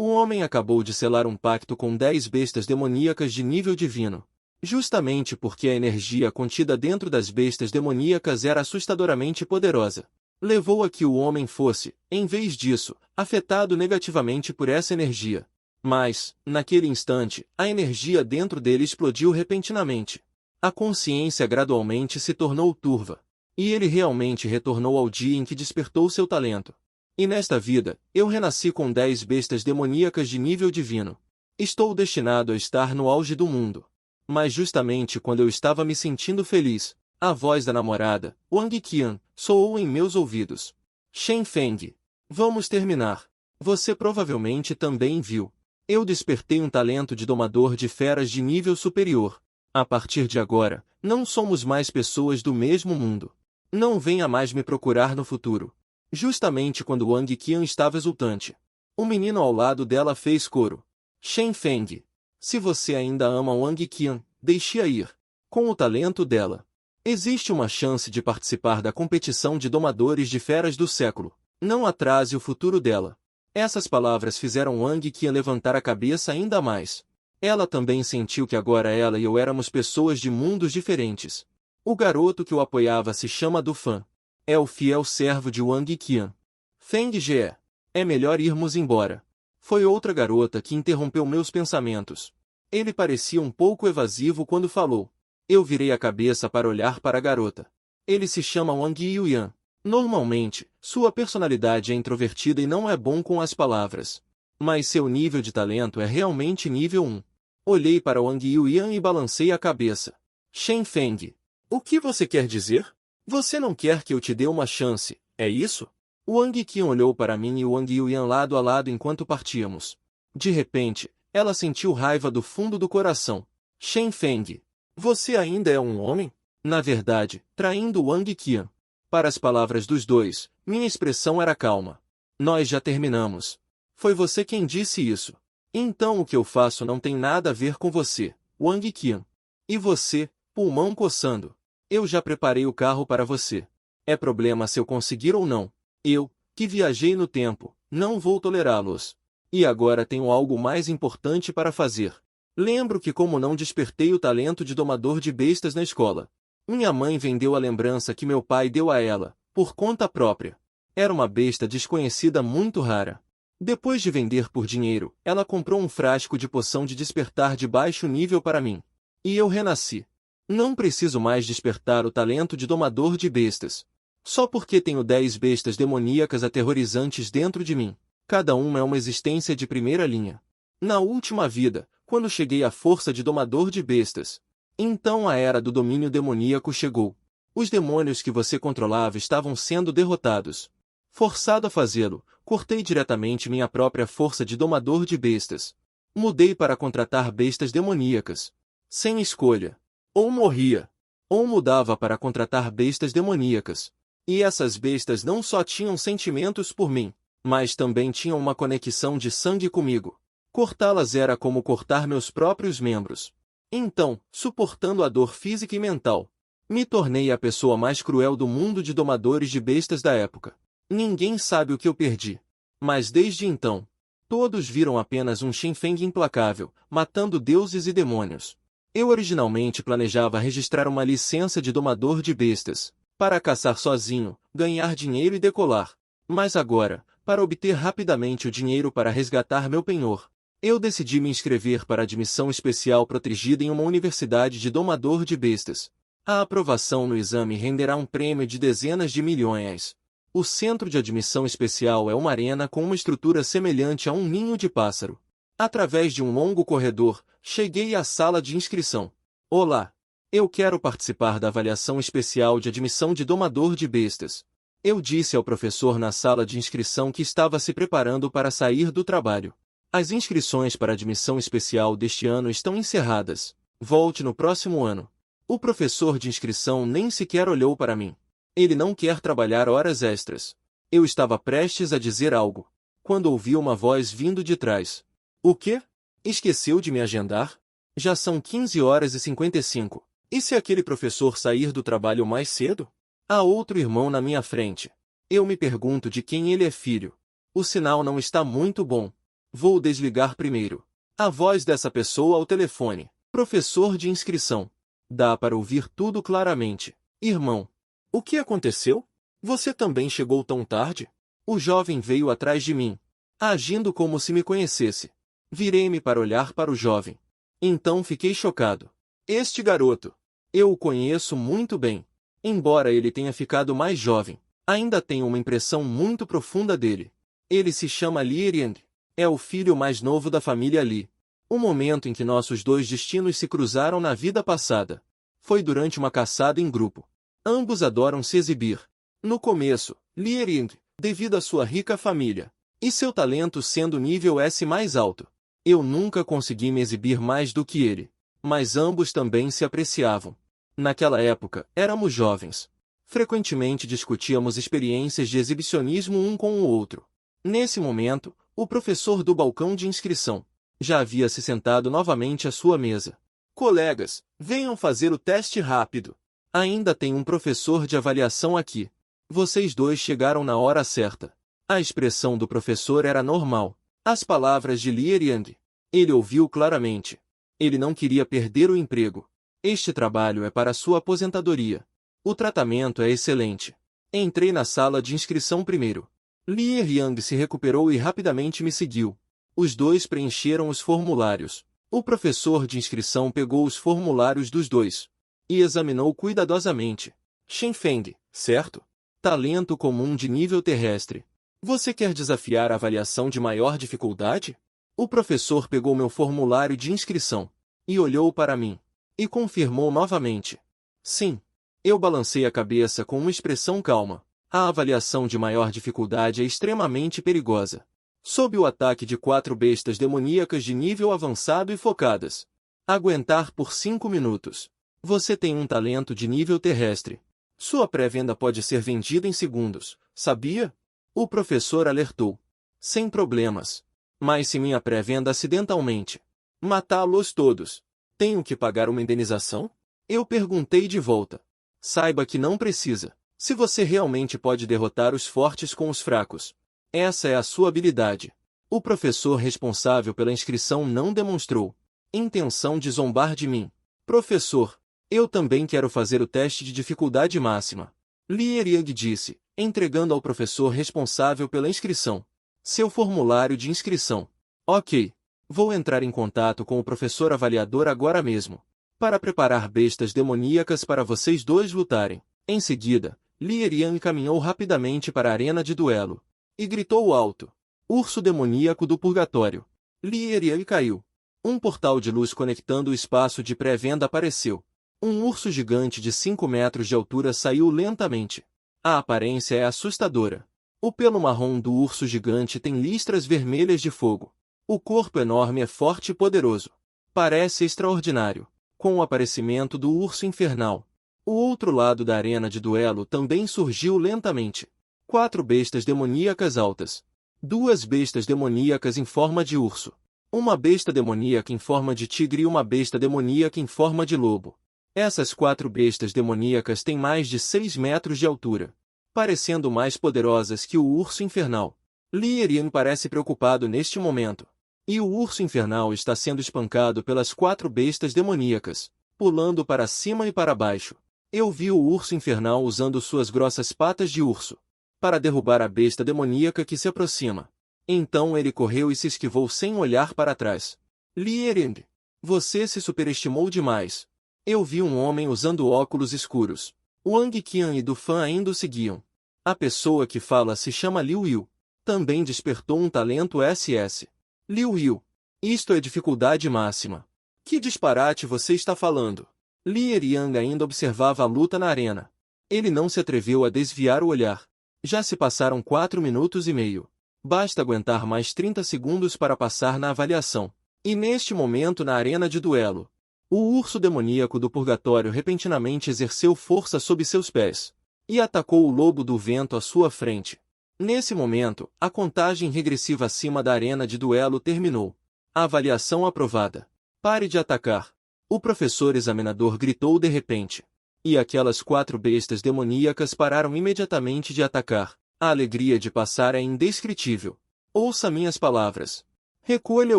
O homem acabou de selar um pacto com 10 bestas demoníacas de nível divino. Justamente porque a energia contida dentro das bestas demoníacas era assustadoramente poderosa. Levou a que o homem fosse, em vez disso, afetado negativamente por essa energia. Mas, naquele instante, a energia dentro dele explodiu repentinamente. A consciência gradualmente se tornou turva. E ele realmente retornou ao dia em que despertou seu talento. E nesta vida, eu renasci com 10 bestas demoníacas de nível divino. Estou destinado a estar no auge do mundo. Mas justamente quando eu estava me sentindo feliz, a voz da namorada, Wang Qian, soou em meus ouvidos. Shen Feng. Vamos terminar. Você provavelmente também viu. Eu despertei um talento de domador de feras de nível superior. A partir de agora, não somos mais pessoas do mesmo mundo. Não venha mais me procurar no futuro. Justamente quando Wang Qian estava exultante, o menino ao lado dela fez coro. Shen Feng. Se você ainda ama Wang Qian, deixe-a ir. Com o talento dela, existe uma chance de participar da competição de domadores de feras do século. Não atrase o futuro dela. Essas palavras fizeram Wang Qian levantar a cabeça ainda mais. Ela também sentiu que agora ela e eu éramos pessoas de mundos diferentes. O garoto que o apoiava se chama Dufan. É o fiel servo de Wang Qian. Feng Jie. É melhor irmos embora. Foi outra garota que interrompeu meus pensamentos. Ele parecia um pouco evasivo quando falou. Eu virei a cabeça para olhar para a garota. Ele se chama Wang Yuyan. Normalmente, sua personalidade é introvertida e não é bom com as palavras. Mas seu nível de talento é realmente nível 1. Olhei para Wang Yuyan e balancei a cabeça. Shen Feng. O que você quer dizer? Você não quer que eu te dê uma chance, é isso? Wang Qian olhou para mim e Wang Yuyan lado a lado enquanto partíamos. De repente, ela sentiu raiva do fundo do coração. Shen Feng. Você ainda é um homem? Na verdade, traindo Wang Qian. Para as palavras dos dois, minha expressão era calma. Nós já terminamos. Foi você quem disse isso. Então o que eu faço não tem nada a ver com você, Wang Qian. E você, pulmão coçando. Eu já preparei o carro para você. É problema se eu conseguir ou não. Eu, que viajei no tempo, não vou tolerá-los. E agora tenho algo mais importante para fazer. Lembro que como não despertei o talento de domador de bestas na escola. Minha mãe vendeu a lembrança que meu pai deu a ela, por conta própria. Era uma besta desconhecida muito rara. Depois de vender por dinheiro, ela comprou um frasco de poção de despertar de baixo nível para mim. E eu renasci. Não preciso mais despertar o talento de domador de bestas. Só porque tenho 10 bestas demoníacas aterrorizantes dentro de mim. Cada uma é uma existência de primeira linha. Na última vida, quando cheguei à força de domador de bestas, então a era do domínio demoníaco chegou. Os demônios que você controlava estavam sendo derrotados. Forçado a fazê-lo, cortei diretamente minha própria força de domador de bestas. Mudei para contratar bestas demoníacas. Sem escolha. Ou morria, ou mudava para contratar bestas demoníacas. E essas bestas não só tinham sentimentos por mim, mas também tinham uma conexão de sangue comigo. Cortá-las era como cortar meus próprios membros. Então, suportando a dor física e mental, me tornei a pessoa mais cruel do mundo de domadores de bestas da época. Ninguém sabe o que eu perdi. Mas desde então, todos viram apenas um Shen Feng implacável, matando deuses e demônios. Eu originalmente planejava registrar uma licença de domador de bestas, para caçar sozinho, ganhar dinheiro e decolar. Mas agora, para obter rapidamente o dinheiro para resgatar meu penhor, eu decidi me inscrever para admissão especial protegida em uma universidade de domador de bestas. A aprovação no exame renderá um prêmio de dezenas de milhões. O centro de admissão especial é uma arena com uma estrutura semelhante a um ninho de pássaro. Através de um longo corredor, cheguei à sala de inscrição. Olá! Eu quero participar da avaliação especial de admissão de domador de bestas. Eu disse ao professor na sala de inscrição que estava se preparando para sair do trabalho. As inscrições para a admissão especial deste ano estão encerradas. Volte no próximo ano. O professor de inscrição nem sequer olhou para mim. Ele não quer trabalhar horas extras. Eu estava prestes a dizer algo, quando ouvi uma voz vindo de trás. O quê? Esqueceu de me agendar? Já são 15h55. E se aquele professor sair do trabalho mais cedo? Há outro irmão na minha frente. Eu me pergunto de quem ele é filho. O sinal não está muito bom. Vou desligar primeiro. A voz dessa pessoa ao telefone. Professor de inscrição. Dá para ouvir tudo claramente. Irmão. O que aconteceu? Você também chegou tão tarde? O jovem veio atrás de mim, agindo como se me conhecesse. Virei-me para olhar para o jovem. Então fiquei chocado. Este garoto. Eu o conheço muito bem. Embora ele tenha ficado mais jovem, ainda tenho uma impressão muito profunda dele. Ele se chama Li Yang. É o filho mais novo da família Li. O momento em que nossos dois destinos se cruzaram na vida passada foi durante uma caçada em grupo. Ambos adoram se exibir. No começo, Li Yang, devido à sua rica família e seu talento sendo nível S mais alto, eu nunca consegui me exibir mais do que ele. Mas ambos também se apreciavam. Naquela época, éramos jovens. Frequentemente discutíamos experiências de exibicionismo um com o outro. Nesse momento, o professor do balcão de inscrição já havia se sentado novamente à sua mesa. Colegas, venham fazer o teste rápido. Ainda tem um professor de avaliação aqui. Vocês dois chegaram na hora certa. A expressão do professor era normal. As palavras de Li Yang. Ele ouviu claramente. Ele não queria perder o emprego. Este trabalho é para sua aposentadoria. O tratamento é excelente. Entrei na sala de inscrição primeiro. Li Yang se recuperou e rapidamente me seguiu. Os dois preencheram os formulários. O professor de inscrição pegou os formulários dos dois e examinou cuidadosamente. Shenfeng, certo? Talento comum de nível terrestre. Você quer desafiar a avaliação de maior dificuldade? O professor pegou meu formulário de inscrição e olhou para mim e confirmou novamente. Sim. Eu balancei a cabeça com uma expressão calma. A avaliação de maior dificuldade é extremamente perigosa. Sob o ataque de 4 bestas demoníacas de nível avançado e focadas. Aguentar por 5 minutos. Você tem um talento de nível terrestre. Sua pré-venda pode ser vendida em segundos, sabia? O professor alertou. Sem problemas. Mas se minha pré-venda acidentalmente matá-los todos, tenho que pagar uma indenização? Eu perguntei de volta. Saiba que não precisa. Se você realmente pode derrotar os fortes com os fracos, essa é a sua habilidade. O professor responsável pela inscrição não demonstrou intenção de zombar de mim. Professor, eu também quero fazer o teste de dificuldade máxima. Li Yang disse, entregando ao professor responsável pela inscrição seu formulário de inscrição. Ok. Vou entrar em contato com o professor avaliador agora mesmo, para preparar bestas demoníacas para vocês dois lutarem. Em seguida, Li Yang caminhou rapidamente para a arena de duelo e gritou alto. Urso demoníaco do purgatório. Li Yang caiu. Um portal de luz conectando o espaço de pré-venda apareceu. Um urso gigante de 5 metros de altura saiu lentamente. A aparência é assustadora. O pelo marrom do urso gigante tem listras vermelhas de fogo. O corpo enorme é forte e poderoso. Parece extraordinário. Com o aparecimento do urso infernal, o outro lado da arena de duelo também surgiu lentamente. 4 bestas demoníacas altas. 2 bestas demoníacas em forma de urso. Uma besta demoníaca em forma de tigre e uma besta demoníaca em forma de lobo. Essas 4 bestas demoníacas têm mais de 6 metros de altura, parecendo mais poderosas que o urso infernal. Li Yang parece preocupado neste momento. E o urso infernal está sendo espancado pelas 4 bestas demoníacas, pulando para cima e para baixo. Eu vi o urso infernal usando suas grossas patas de urso para derrubar a besta demoníaca que se aproxima. Então ele correu e se esquivou sem olhar para trás. Li Yang, você se superestimou demais. Eu vi um homem usando óculos escuros. Wang Qian e Du Fan ainda o seguiam. A pessoa que fala se chama Liu Yu. Também despertou um talento SS. Liu Yu. Isto é dificuldade máxima. Que disparate você está falando? Li Yang ainda observava a luta na arena. Ele não se atreveu a desviar o olhar. Já se passaram 4 minutos e meio. Basta aguentar mais 30 segundos para passar na avaliação. E neste momento na arena de duelo, o urso demoníaco do purgatório repentinamente exerceu força sob seus pés e atacou o lobo do vento à sua frente. Nesse momento, a contagem regressiva acima da arena de duelo terminou. A avaliação aprovada. Pare de atacar. O professor examinador gritou de repente. E aquelas 4 bestas demoníacas pararam imediatamente de atacar. A alegria de passar é indescritível. Ouça minhas palavras. Recolha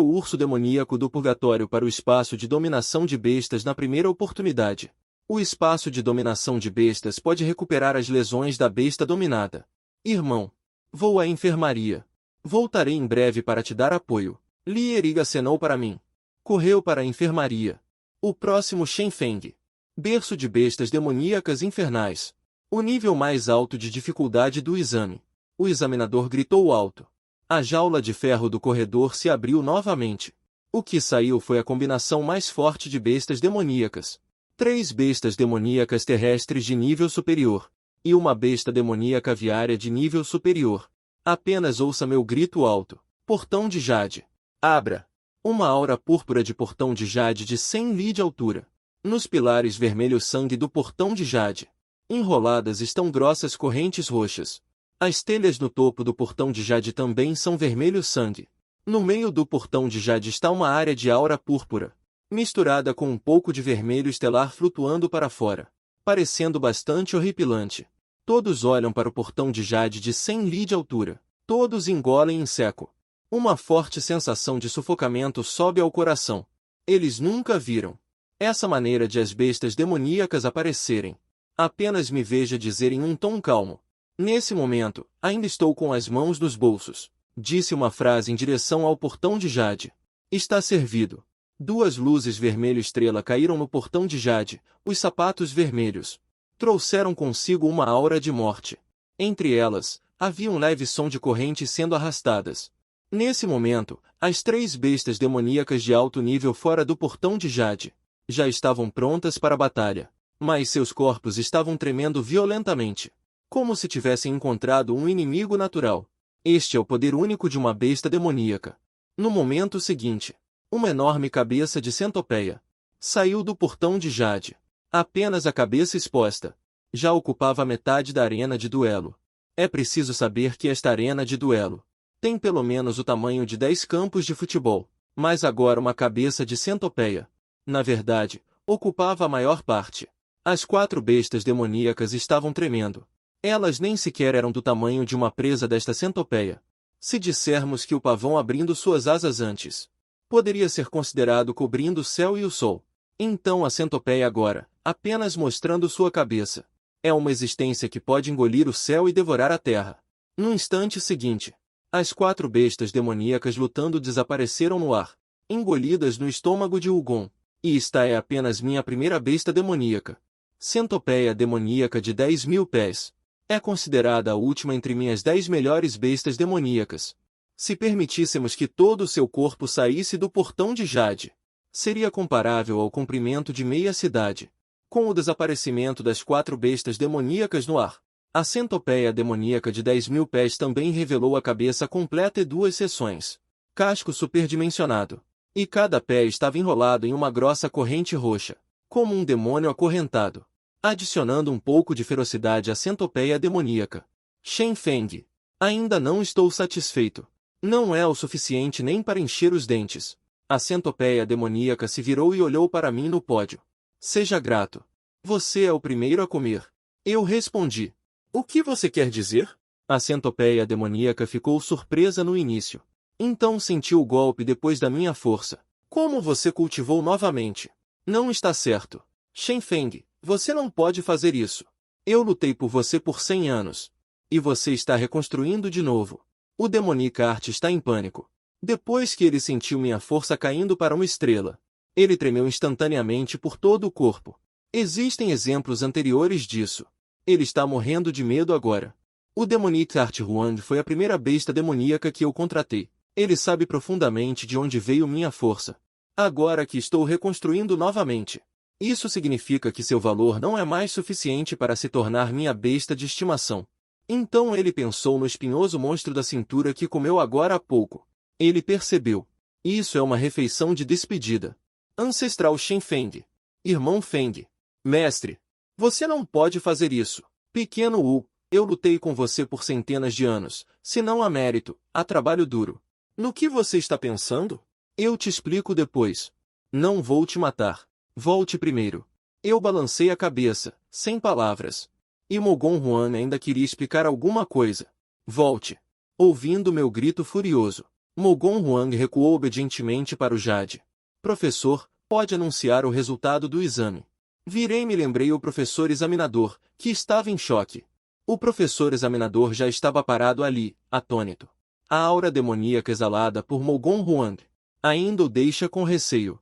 o urso demoníaco do purgatório para o espaço de dominação de bestas na primeira oportunidade. O espaço de dominação de bestas pode recuperar as lesões da besta dominada. Irmão, vou à enfermaria. Voltarei em breve para te dar apoio. Li Eriga acenou para mim. Correu para a enfermaria. O próximo Shenfeng. Berço de bestas demoníacas infernais. O nível mais alto de dificuldade do exame. O examinador gritou alto. A jaula de ferro do corredor se abriu novamente. O que saiu foi a combinação mais forte de bestas demoníacas. 3 bestas demoníacas terrestres de nível superior. E uma besta demoníaca aviária de nível superior. Apenas ouça meu grito alto. Portão de Jade. Abra. Uma aura púrpura de portão de Jade de 100 li de altura. Nos pilares vermelho sangue do portão de Jade. Enroladas estão grossas correntes roxas. As telhas no topo do portão de Jade também são vermelho sangue. No meio do portão de Jade está uma área de aura púrpura, misturada com um pouco de vermelho estelar flutuando para fora, parecendo bastante horripilante. Todos olham para o portão de Jade de 100 li de altura. Todos engolem em seco. Uma forte sensação de sufocamento sobe ao coração. Eles nunca viram essa maneira de as bestas demoníacas aparecerem. Apenas me veja dizer em um tom calmo. Nesse momento, ainda estou com as mãos nos bolsos. Disse uma frase em direção ao portão de Jade. Está servido. 2 luzes vermelho estrela caíram no portão de Jade, os sapatos vermelhos. Trouxeram consigo uma aura de morte. Entre elas, havia um leve som de correntes sendo arrastadas. Nesse momento, as 3 bestas demoníacas de alto nível fora do portão de Jade já estavam prontas para a batalha, mas seus corpos estavam tremendo violentamente, como se tivessem encontrado um inimigo natural. Este é o poder único de uma besta demoníaca. No momento seguinte, uma enorme cabeça de centopeia saiu do portão de Jade. Apenas a cabeça exposta já ocupava metade da arena de duelo. É preciso saber que esta arena de duelo tem pelo menos o tamanho de 10 campos de futebol, mas agora uma cabeça de centopeia, na verdade, ocupava a maior parte. As 4 bestas demoníacas estavam tremendo. Elas nem sequer eram do tamanho de uma presa desta centopeia. Se dissermos que o pavão abrindo suas asas antes poderia ser considerado cobrindo o céu e o sol, então a centopeia agora, apenas mostrando sua cabeça, é uma existência que pode engolir o céu e devorar a terra. No instante seguinte, as 4 bestas demoníacas lutando desapareceram no ar, engolidas no estômago de Ugon. E esta é apenas minha primeira besta demoníaca. Centopeia demoníaca de 10.000 pés. É considerada a última entre minhas 10 melhores bestas demoníacas. Se permitíssemos que todo o seu corpo saísse do portão de Jade, seria comparável ao comprimento de meia cidade. Com o desaparecimento das 4 bestas demoníacas no ar, a centopeia demoníaca de 10.000 pés também revelou a cabeça completa e 2 seções. Casco superdimensionado. E cada pé estava enrolado em uma grossa corrente roxa, como um demônio acorrentado, adicionando um pouco de ferocidade à centopeia demoníaca. Shenfeng. Ainda não estou satisfeito. Não é o suficiente nem para encher os dentes. A centopeia demoníaca se virou e olhou para mim no pódio. Seja grato. Você é o primeiro a comer. Eu respondi. O que você quer dizer? A centopeia demoníaca ficou surpresa no início. Então sentiu o golpe depois da minha força. Como você cultivou novamente? Não está certo. Shenfeng, você não pode fazer isso. Eu lutei por você por 100 anos. E você está reconstruindo de novo. O Demonica Art está em pânico. Depois que ele sentiu minha força caindo para uma estrela, ele tremeu instantaneamente por todo o corpo. Existem exemplos anteriores disso. Ele está morrendo de medo agora. O Demonic Art Huang foi a primeira besta demoníaca que eu contratei. Ele sabe profundamente de onde veio minha força. Agora que estou reconstruindo novamente, isso significa que seu valor não é mais suficiente para se tornar minha besta de estimação. Então ele pensou no espinhoso monstro da cintura que comeu agora há pouco. Ele percebeu. Isso é uma refeição de despedida. Ancestral Shenfeng. Irmão Feng. Mestre. Você não pode fazer isso. Pequeno Wu, eu lutei com você por centenas de anos, se não há mérito, há trabalho duro. No que você está pensando? Eu te explico depois. Não vou te matar. Volte primeiro. Eu balancei a cabeça, sem palavras. E Mogon Huan ainda queria explicar alguma coisa. Volte. Ouvindo meu grito furioso, Mogon Huang recuou obedientemente para o Jade. Professor, pode anunciar o resultado do exame. Virei e me lembrei o professor examinador, que estava em choque. O professor examinador já estava parado ali, atônito. A aura demoníaca exalada por Mogon Huang ainda o deixa com receio.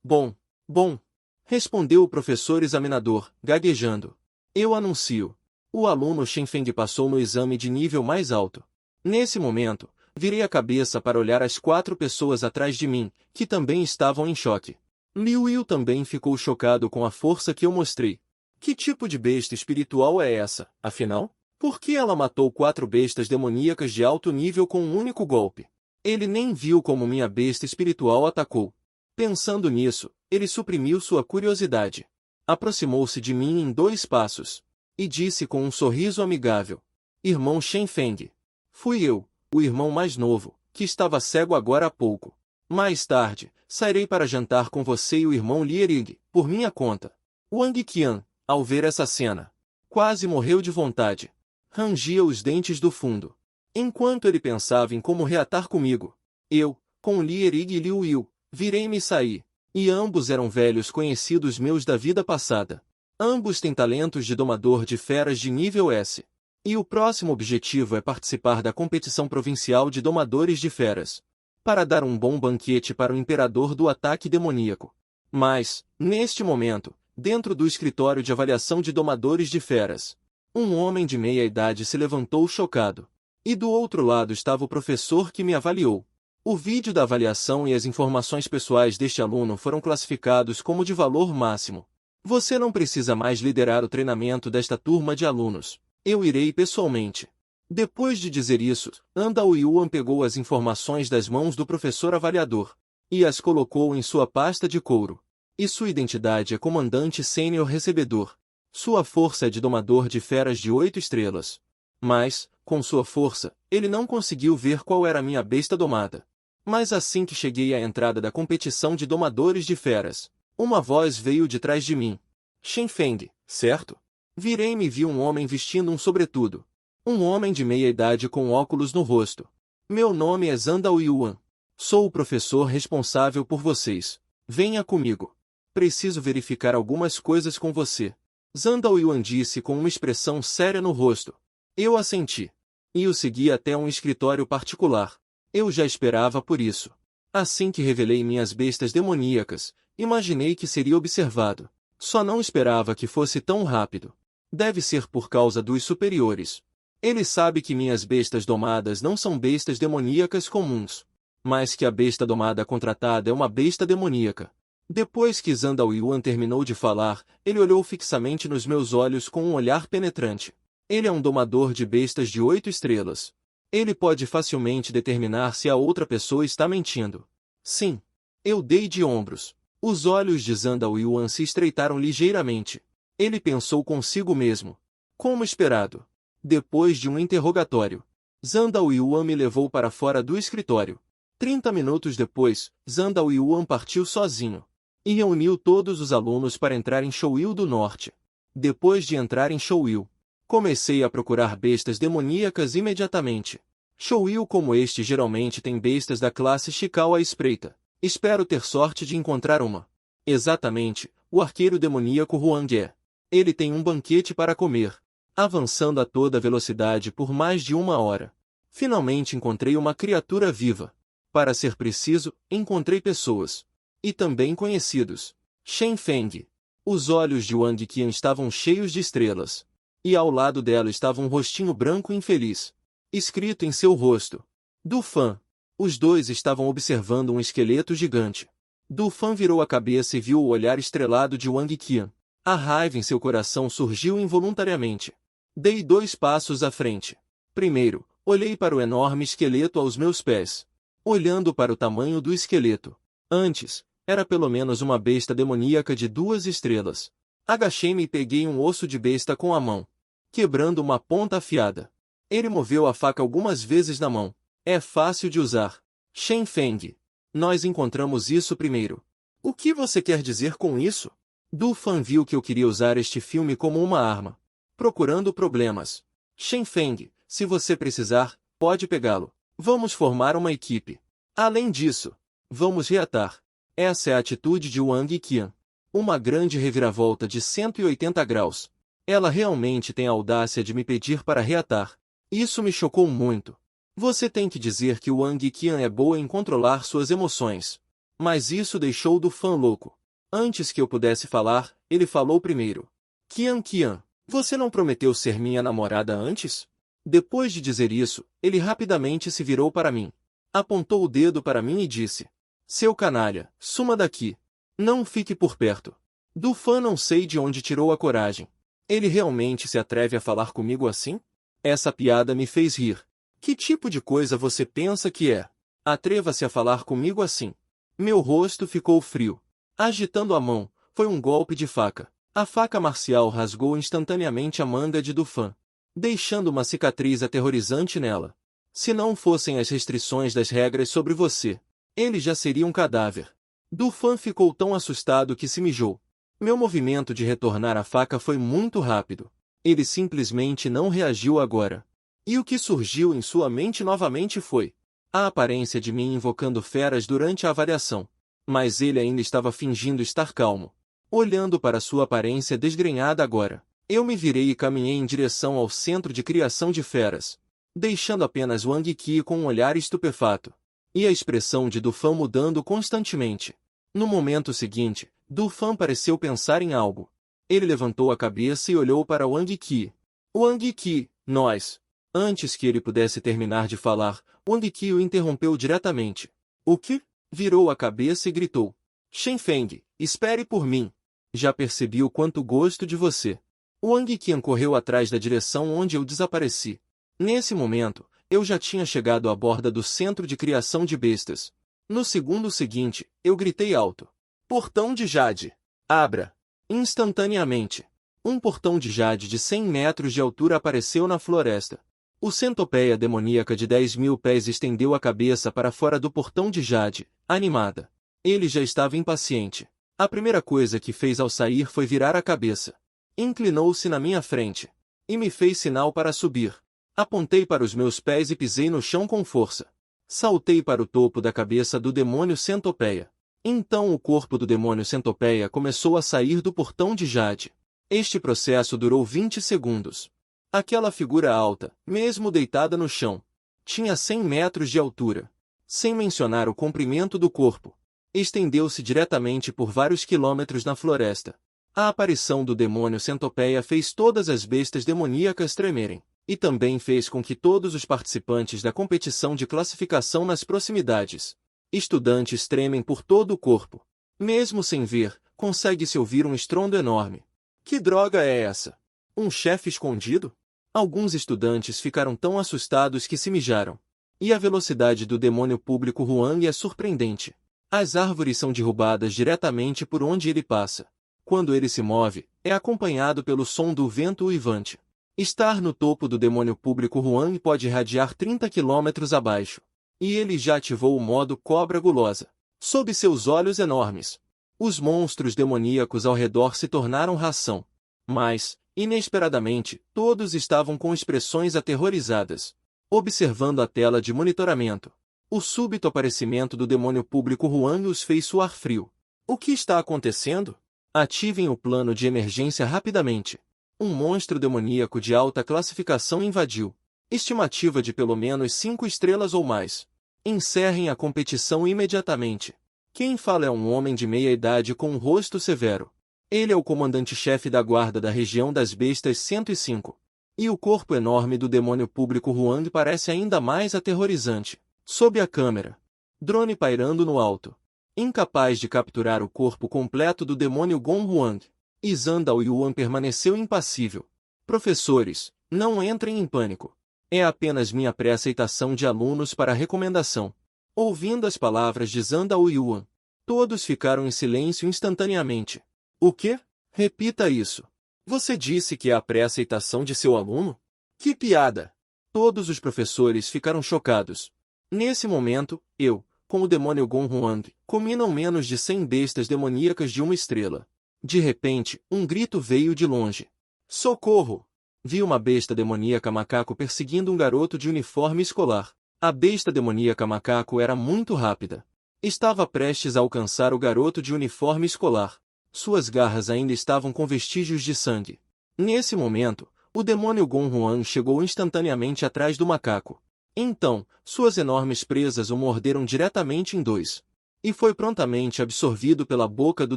Bom, bom. Respondeu o professor examinador, gaguejando. Eu anuncio. O aluno Shenfeng passou no exame de nível mais alto. Nesse momento, virei a cabeça para olhar as 4 pessoas atrás de mim, que também estavam em choque. Liu Yu também ficou chocado com a força que eu mostrei. Que tipo de besta espiritual é essa, afinal? Por que ela matou 4 bestas demoníacas de alto nível com um único golpe? Ele nem viu como minha besta espiritual atacou. Pensando nisso, ele suprimiu sua curiosidade. Aproximou-se de mim em 2 passos. E disse com um sorriso amigável. Irmão Shenfeng. Fui eu, o irmão mais novo, que estava cego agora há pouco. Mais tarde, sairei para jantar com você e o irmão Lierig, por minha conta. Wang Qian, ao ver essa cena, quase morreu de vontade. Rangia os dentes do fundo. Enquanto ele pensava em como reatar comigo, eu, com Lierig e Liu Yu, virei-me e saí. E ambos eram velhos conhecidos meus da vida passada. Ambos têm talentos de domador de feras de nível S. E o próximo objetivo é participar da competição provincial de domadores de feras, para dar um bom banquete para o imperador do ataque demoníaco. Mas, neste momento, dentro do escritório de avaliação de domadores de feras, um homem de meia idade se levantou chocado. E do outro lado estava o professor que me avaliou. O vídeo da avaliação e as informações pessoais deste aluno foram classificados como de valor máximo. Você não precisa mais liderar o treinamento desta turma de alunos. Eu irei pessoalmente. Depois de dizer isso, Andao Yuan pegou as informações das mãos do professor avaliador e as colocou em sua pasta de couro. E sua identidade é comandante sênior recebedor. Sua força é de domador de feras de 8 estrelas. Mas, com sua força, ele não conseguiu ver qual era a minha besta domada. Mas assim que cheguei à entrada da competição de domadores de feras, uma voz veio de trás de mim. Shenfeng, certo? Virei-me e vi um homem vestindo um sobretudo. Um homem de meia idade com óculos no rosto. Meu nome é Zandao Yuan. Sou o professor responsável por vocês. Venha comigo. Preciso verificar algumas coisas com você. Zandao Yuan disse com uma expressão séria no rosto. Eu assenti. E o segui até um escritório particular. Eu já esperava por isso. Assim que revelei minhas bestas demoníacas, imaginei que seria observado. Só não esperava que fosse tão rápido. Deve ser por causa dos superiores. Ele sabe que minhas bestas domadas não são bestas demoníacas comuns, mas que a besta domada contratada é uma besta demoníaca. Depois que Zandao Yuan terminou de falar, ele olhou fixamente nos meus olhos com um olhar penetrante. Ele é um domador de bestas de 8 estrelas. Ele pode facilmente determinar se a outra pessoa está mentindo. Sim. Eu dei de ombros. Os olhos de Zandao Yuan se estreitaram ligeiramente. Ele pensou consigo mesmo. Como esperado. Depois de um interrogatório, Zandao Yuan me levou para fora do escritório. 30 minutos depois, Zandao Yuan partiu sozinho. E reuniu todos os alunos para entrar em Shouyu do Norte. Depois de entrar em Shouyu, comecei a procurar bestas demoníacas imediatamente. Shouyu como este geralmente tem bestas da classe Shikao à espreita. Espero ter sorte de encontrar uma. Exatamente, o arqueiro demoníaco Huang é. Ele tem um banquete para comer. Avançando a toda velocidade por mais de 1 hora. Finalmente encontrei uma criatura viva. Para ser preciso, encontrei pessoas. E também conhecidos. Shenfeng. Os olhos de Wang Qian estavam cheios de estrelas. E ao lado dela estava um rostinho branco infeliz. Escrito em seu rosto. Du Fan. Os dois estavam observando um esqueleto gigante. Du Fan virou a cabeça e viu o olhar estrelado de Wang Qian. A raiva em seu coração surgiu involuntariamente. Dei 2 passos à frente. Primeiro, olhei para o enorme esqueleto aos meus pés. Olhando para o tamanho do esqueleto. Antes, era pelo menos uma besta demoníaca de 2 estrelas. Agachei-me e peguei um osso de besta com a mão, quebrando uma ponta afiada. Ele moveu a faca algumas vezes na mão. É fácil de usar. Shenfeng. Nós encontramos isso primeiro. O que você quer dizer com isso? Du Fan viu que eu queria usar este filme como uma arma. Procurando problemas. Shenfeng, se você precisar, pode pegá-lo. Vamos formar uma equipe. Além disso, vamos reatar. Essa é a atitude de Wang Qian. Uma grande reviravolta de 180 graus. Ela realmente tem a audácia de me pedir para reatar. Isso me chocou muito. Você tem que dizer que Wang Qian é boa em controlar suas emoções. Mas isso deixou do fã louco. Antes que eu pudesse falar, ele falou primeiro. Qian, você não prometeu ser minha namorada antes? Depois de dizer isso, ele rapidamente se virou para mim. Apontou o dedo para mim e disse. Seu canalha, suma daqui. Não fique por perto. Do fã não sei de onde tirou a coragem. Ele realmente se atreve a falar comigo assim? Essa piada me fez rir. Que tipo de coisa você pensa que é? Atreva-se a falar comigo assim. Meu rosto ficou frio. Agitando a mão, foi um golpe de faca. A faca marcial rasgou instantaneamente a manga de Dufan, deixando uma cicatriz aterrorizante nela. Se não fossem as restrições das regras sobre você, ele já seria um cadáver. Dufan ficou tão assustado que se mijou. Meu movimento de retornar a faca foi muito rápido. Ele simplesmente não reagiu agora. E o que surgiu em sua mente novamente foi a aparência de mim invocando feras durante a avaliação. Mas ele ainda estava fingindo estar calmo. Olhando para sua aparência desgrenhada agora, eu me virei e caminhei em direção ao centro de criação de feras, deixando apenas Wang Qi com um olhar estupefato. E a expressão de Dufan mudando constantemente. No momento seguinte, Dufan pareceu pensar em algo. Ele levantou a cabeça e olhou para Wang Qi. Wang Qi, nós. Antes que ele pudesse terminar de falar, Wang Qi o interrompeu diretamente. O que? Virou a cabeça e gritou. Shen Feng, espere por mim. Já percebi o quanto gosto de você. Wang Qian correu atrás da direção onde eu desapareci. Nesse momento, eu já tinha chegado à borda do centro de criação de bestas. No segundo seguinte, eu gritei alto. Portão de Jade. Abra. Instantaneamente. Um portão de Jade de 100 metros de altura apareceu na floresta. O centopeia demoníaca de 10.000 pés estendeu a cabeça para fora do portão de Jade, animada. Ele já estava impaciente. A primeira coisa que fez ao sair foi virar a cabeça. Inclinou-se na minha frente. E me fez sinal para subir. Apontei para os meus pés e pisei no chão com força. Saltei para o topo da cabeça do demônio centopeia. Então o corpo do demônio centopeia começou a sair do portão de Jade. Este processo durou 20 segundos. Aquela figura alta, mesmo deitada no chão, tinha 100 metros de altura. Sem mencionar o comprimento do corpo. Estendeu-se diretamente por vários quilômetros na floresta. A aparição do demônio centopeia fez todas as bestas demoníacas tremerem, e também fez com que todos os participantes da competição de classificação nas proximidades, estudantes tremem por todo o corpo. Mesmo sem ver, consegue-se ouvir um estrondo enorme. Que droga é essa? Um chefe escondido? Alguns estudantes ficaram tão assustados que se mijaram. E a velocidade do demônio público Huang é surpreendente. As árvores são derrubadas diretamente por onde ele passa. Quando ele se move, é acompanhado pelo som do vento uivante. Estar no topo do demônio público Huang pode irradiar 30 km abaixo. E ele já ativou o modo cobra gulosa. Sob seus olhos enormes, os monstros demoníacos ao redor se tornaram ração. Mas, inesperadamente, todos estavam com expressões aterrorizadas, observando a tela de monitoramento. O súbito aparecimento do demônio público Huang os fez suar frio. O que está acontecendo? Ativem o plano de emergência rapidamente. Um monstro demoníaco de alta classificação invadiu. Estimativa de pelo menos 5 estrelas ou mais. Encerrem a competição imediatamente. Quem fala é um homem de meia idade com um rosto severo. Ele é o comandante-chefe da guarda da região das bestas 105. E o corpo enorme do demônio público Huang parece ainda mais aterrorizante. Sob a câmera. Drone pairando no alto. Incapaz de capturar o corpo completo do demônio Gong Huang. E Zandao Yuan permaneceu impassível. Professores, não entrem em pânico. É apenas minha pré-aceitação de alunos para a recomendação. Ouvindo as palavras de Zandao Yuan, todos ficaram em silêncio instantaneamente. O quê? Repita isso. Você disse que é a pré-aceitação de seu aluno? Que piada! Todos os professores ficaram chocados. Nesse momento, eu, com o demônio Gong Huang, comi não menos de 100 bestas demoníacas de 1 estrela. De repente, um grito veio de longe. Socorro! Vi uma besta demoníaca macaco perseguindo um garoto de uniforme escolar. A besta demoníaca macaco era muito rápida. Estava prestes a alcançar o garoto de uniforme escolar. Suas garras ainda estavam com vestígios de sangue. Nesse momento, o demônio Gonhuan chegou instantaneamente atrás do macaco. Então, suas enormes presas o morderam diretamente em dois. E foi prontamente absorvido pela boca do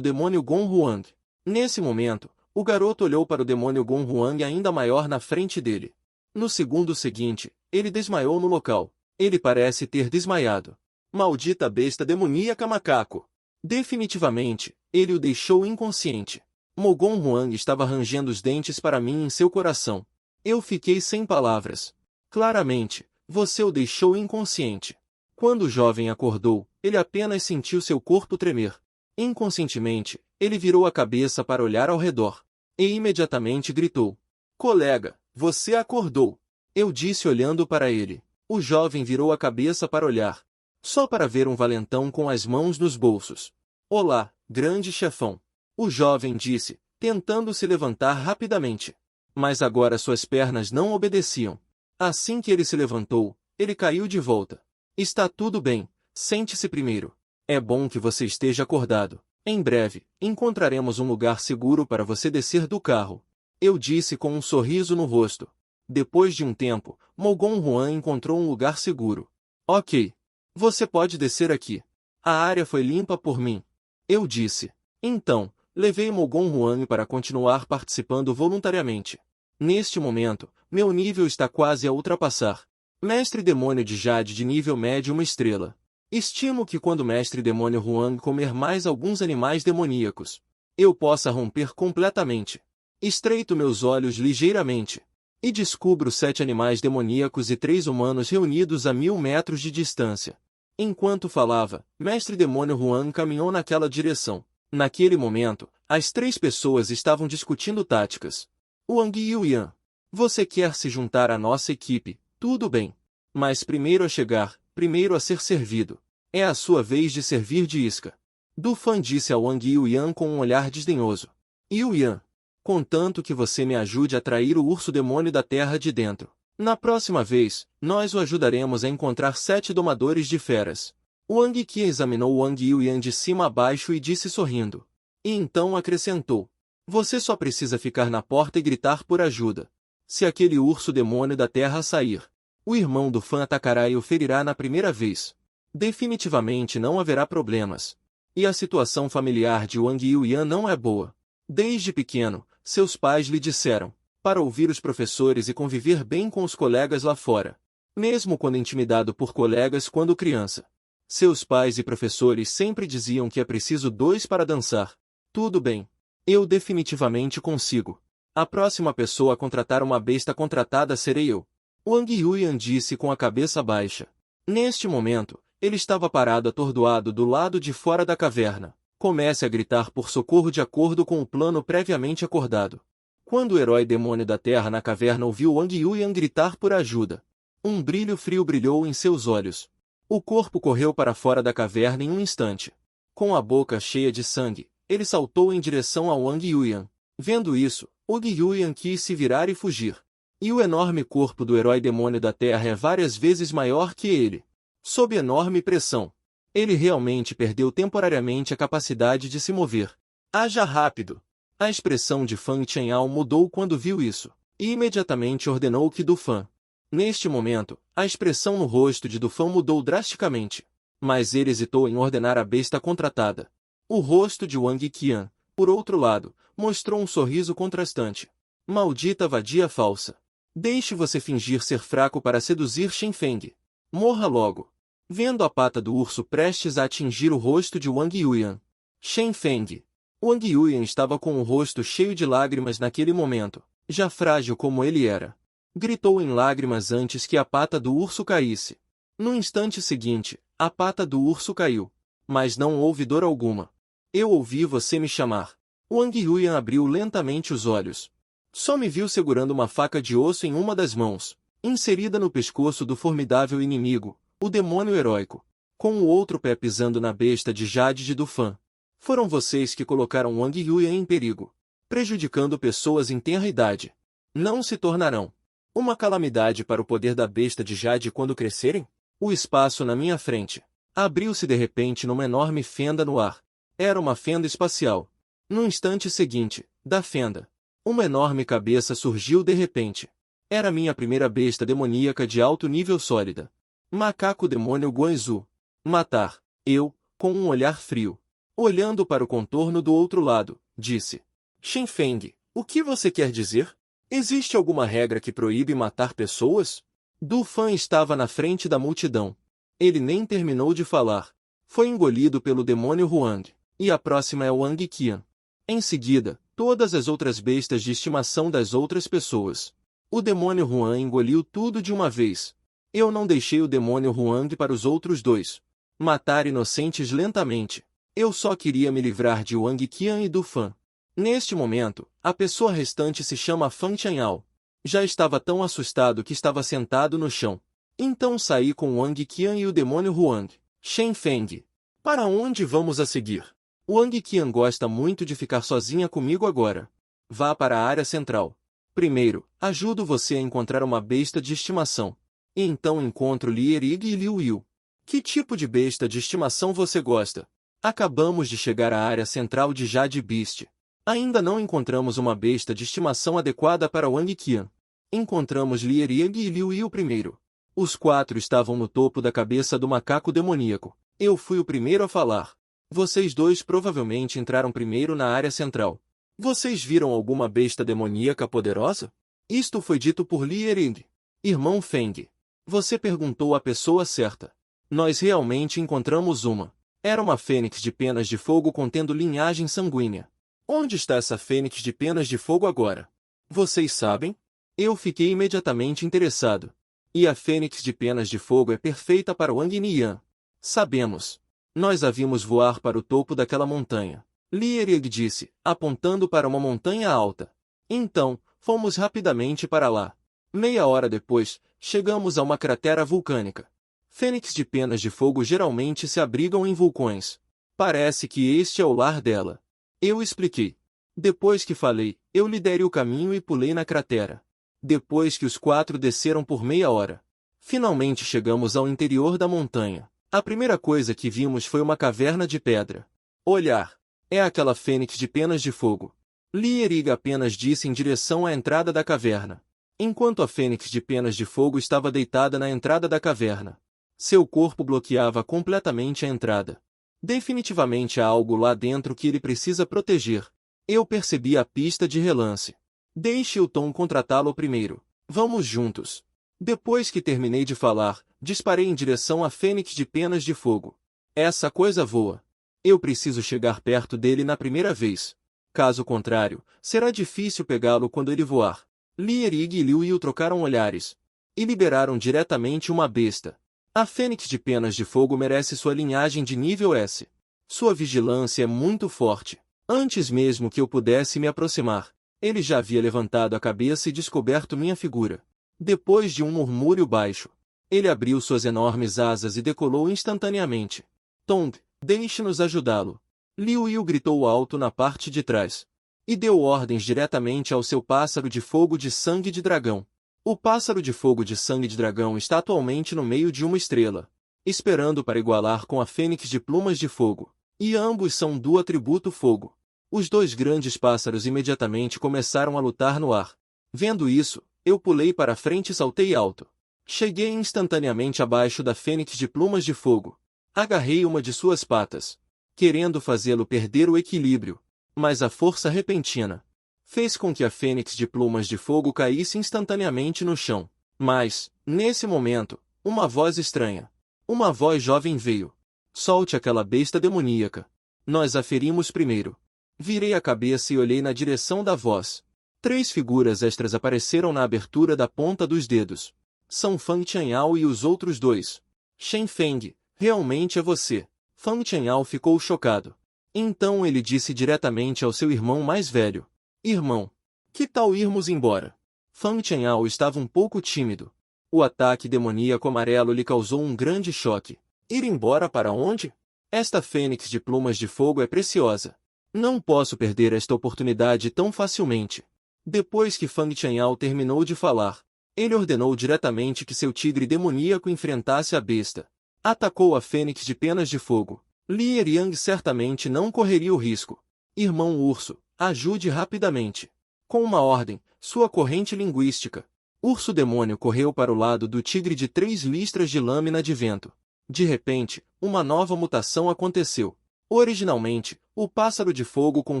demônio Gonhuang. Nesse momento, o garoto olhou para o demônio Gonhuang ainda maior na frente dele. No segundo seguinte, ele desmaiou no local. Ele parece ter desmaiado. Maldita besta demoníaca macaco! Definitivamente, ele o deixou inconsciente. Mogon Huang estava rangendo os dentes para mim em seu coração. Eu fiquei sem palavras. Claramente, você o deixou inconsciente. Quando o jovem acordou, ele apenas sentiu seu corpo tremer. Inconscientemente, ele virou a cabeça para olhar ao redor. E imediatamente gritou: "Colega, você acordou!" Eu disse olhando para ele. O jovem virou a cabeça para olhar. Só para ver um valentão com as mãos nos bolsos. "Olá, grande chefão!" O jovem disse, tentando se levantar rapidamente. Mas agora suas pernas não obedeciam. Assim que ele se levantou, ele caiu de volta. "Está tudo bem, sente-se primeiro. É bom que você esteja acordado. Em breve, encontraremos um lugar seguro para você descer do carro." Eu disse com um sorriso no rosto. Depois de um tempo, Mogon Huan encontrou um lugar seguro. "Ok. Você pode descer aqui. A área foi limpa por mim." Eu disse. Então, levei Mogon Huan para continuar participando voluntariamente. Neste momento, meu nível está quase a ultrapassar. Mestre Demônio de Jade de nível médio 1 estrela. Estimo que quando Mestre Demônio Huang comer mais alguns animais demoníacos, eu possa romper completamente. Estreito meus olhos ligeiramente. E descubro 7 animais demoníacos e 3 humanos reunidos a 1000 metros de distância. Enquanto falava, Mestre Demônio Huang caminhou naquela direção. Naquele momento, as 3 pessoas estavam discutindo táticas. "Wang Yuyan, você quer se juntar à nossa equipe? Tudo bem. Mas primeiro a chegar, primeiro a ser servido. É a sua vez de servir de isca." Du Fan disse a Wang Yuyan com um olhar desdenhoso. "Yuyan, contanto que você me ajude a atrair o urso demônio da terra de dentro. Na próxima vez, nós o ajudaremos a encontrar 7 domadores de feras." Wang Qi examinou Wang Yuyan de cima a baixo e disse sorrindo. E então acrescentou: "Você só precisa ficar na porta e gritar por ajuda. Se aquele urso demônio da terra sair, o irmão do fã atacará e o ferirá na primeira vez. Definitivamente não haverá problemas. E a situação familiar de Wang Yuyan não é boa. Desde pequeno, seus pais lhe disseram para ouvir os professores e conviver bem com os colegas lá fora. Mesmo quando intimidado por colegas quando criança. Seus pais e professores sempre diziam que é preciso 2 para dançar. Tudo bem. Eu definitivamente consigo. A próxima pessoa a contratar uma besta contratada serei eu." Wang Yuyan disse com a cabeça baixa. Neste momento, ele estava parado atordoado do lado de fora da caverna. Comece a gritar por socorro de acordo com o plano previamente acordado. Quando o herói demônio da terra na caverna ouviu Wang Yuyan gritar por ajuda, um brilho frio brilhou em seus olhos. O corpo correu para fora da caverna em um instante. Com a boca cheia de sangue, ele saltou em direção a Wang Yuyan. Vendo isso, Wang Yuyan quis se virar e fugir. E o enorme corpo do herói demônio da terra é várias vezes maior que ele. Sob enorme pressão, ele realmente perdeu temporariamente a capacidade de se mover. "Haja rápido!" A expressão de Fan Tianhao mudou quando viu isso, e imediatamente ordenou que Du Fan. Neste momento, a expressão no rosto de Du Fan mudou drasticamente. Mas ele hesitou em ordenar a besta contratada. O rosto de Wang Qian, por outro lado, mostrou um sorriso contrastante. "Maldita vadia falsa! Deixe você fingir ser fraco para seduzir Shen Feng. Morra logo!" Vendo a pata do urso prestes a atingir o rosto de Wang Yuyan. Shen Feng. Wang Yuyan estava com o rosto cheio de lágrimas naquele momento, já frágil como ele era. Gritou em lágrimas antes que a pata do urso caísse. No instante seguinte, a pata do urso caiu. Mas não houve dor alguma. "Eu ouvi você me chamar." Wang Yuyan abriu lentamente os olhos. Só me viu segurando uma faca de osso em uma das mãos, inserida no pescoço do formidável inimigo, o demônio heróico, com o outro pé pisando na besta de Jade de Du Fan. Foram vocês que colocaram Wang Yuyan em perigo, prejudicando pessoas em tenra idade. Não se tornarão uma calamidade para o poder da besta de Jade quando crescerem? O espaço na minha frente abriu-se de repente numa enorme fenda no ar. Era uma fenda espacial. No instante seguinte, da fenda, uma enorme cabeça surgiu de repente. Era minha primeira besta demoníaca de alto nível sólida. Macaco demônio Guanzu. Matar. Eu, com um olhar frio, olhando para o contorno do outro lado, disse: Shen Feng, o que você quer dizer? Existe alguma regra que proíbe matar pessoas? Du Fan estava na frente da multidão. Ele nem terminou de falar. Foi engolido pelo demônio Huang, e a próxima é Wang Qian. Em seguida, todas as outras bestas de estimação das outras pessoas. O demônio Huang engoliu tudo de uma vez. Eu não deixei o demônio Huang para os outros dois matar inocentes lentamente. Eu só queria me livrar de Wang Qian e Du Fan. Neste momento, a pessoa restante se chama Fan Chanhao. Já estava tão assustado que estava sentado no chão. Então saí com Wang Qian e o demônio Huang. Shen Feng. Para onde vamos a seguir? Wang Qian gosta muito de ficar sozinha comigo agora. Vá para a área central. Primeiro, ajudo você a encontrar uma besta de estimação. E então encontro Li Erig e Liu Yu. Que tipo de besta de estimação você gosta? Acabamos de chegar à área central de Jade Beast. Ainda não encontramos uma besta de estimação adequada para Wang Qian. Encontramos Li Erig e Liu Yu primeiro. Os quatro estavam no topo da cabeça do macaco demoníaco. Eu fui o primeiro a falar. Vocês dois provavelmente entraram primeiro na área central. Vocês viram alguma besta demoníaca poderosa? Isto foi dito por Li Erig. Irmão Feng. Você perguntou à pessoa certa. Nós realmente encontramos uma. Era uma fênix de penas de fogo contendo linhagem sanguínea. Onde está essa fênix de penas de fogo agora? Vocês sabem? Eu fiquei imediatamente interessado. E a fênix de penas de fogo é perfeita para Wang Nian. Sabemos. Nós a vimos voar para o topo daquela montanha. Li Erig disse, apontando para uma montanha alta. Então, fomos rapidamente para lá. Meia hora depois, chegamos a uma cratera vulcânica. Fênix de penas de fogo geralmente se abrigam em vulcões. Parece que este é o lar dela. Eu expliquei. Depois que falei, eu lhe dei o caminho e pulei na cratera. Depois que os quatro desceram por meia hora, finalmente chegamos ao interior da montanha. A primeira coisa que vimos foi uma caverna de pedra. Olhar. É aquela fênix de penas de fogo. Li Erig apenas disse em direção à entrada da caverna. Enquanto a fênix de penas de fogo estava deitada na entrada da caverna. Seu corpo bloqueava completamente a entrada. Definitivamente há algo lá dentro que ele precisa proteger. Eu percebi a pista de relance. Deixe o Tom contratá-lo primeiro. Vamos juntos. Depois que terminei de falar, disparei em direção à fênix de penas de fogo. Essa coisa voa. Eu preciso chegar perto dele na primeira vez. Caso contrário, será difícil pegá-lo quando ele voar. Li Erig e Liu Yu trocaram olhares. E liberaram diretamente uma besta. A fênix de penas de fogo merece sua linhagem de nível S. Sua vigilância é muito forte. Antes mesmo que eu pudesse me aproximar, ele já havia levantado a cabeça e descoberto minha figura. Depois de um murmúrio baixo, ele abriu suas enormes asas e decolou instantaneamente. Tong, deixe-nos ajudá-lo. Liu Yu gritou alto na parte de trás. E deu ordens diretamente ao seu pássaro de fogo de sangue de dragão. O pássaro de fogo de sangue de dragão está atualmente no meio de uma estrela, esperando para igualar com a fênix de plumas de fogo. E ambos são do atributo fogo. Os dois grandes pássaros imediatamente começaram a lutar no ar. Vendo isso, eu pulei para a frente e saltei alto. Cheguei instantaneamente abaixo da fênix de plumas de fogo. Agarrei uma de suas patas, querendo fazê-lo perder o equilíbrio, mas a força repentina fez com que a fênix de plumas de fogo caísse instantaneamente no chão. Mas, nesse momento, uma voz estranha, uma voz jovem veio. Solte aquela besta demoníaca. Nós a ferimos primeiro. Virei a cabeça e olhei na direção da voz. 3 figuras extras apareceram na abertura da ponta dos dedos. São Fan Chanhao e os outros 2. Shen Feng, realmente é você. Fan Chanhao ficou chocado. Então ele disse diretamente ao seu irmão mais velho. Irmão, que tal irmos embora? Fan Chanhao estava um pouco tímido. O ataque demoníaco amarelo lhe causou um grande choque. Ir embora para onde? Esta fênix de plumas de fogo é preciosa. Não posso perder esta oportunidade tão facilmente. Depois que Fan Chanhao terminou de falar, Ele ordenou diretamente que seu tigre demoníaco enfrentasse a besta. Atacou a fênix de penas de fogo. Li Eryang certamente não correria o risco. Irmão urso, ajude rapidamente. Com uma ordem, sua corrente linguística. Urso demônio correu para o lado do tigre de 3 listras de lâmina de vento. De repente, uma nova mutação aconteceu. Originalmente, o pássaro de fogo com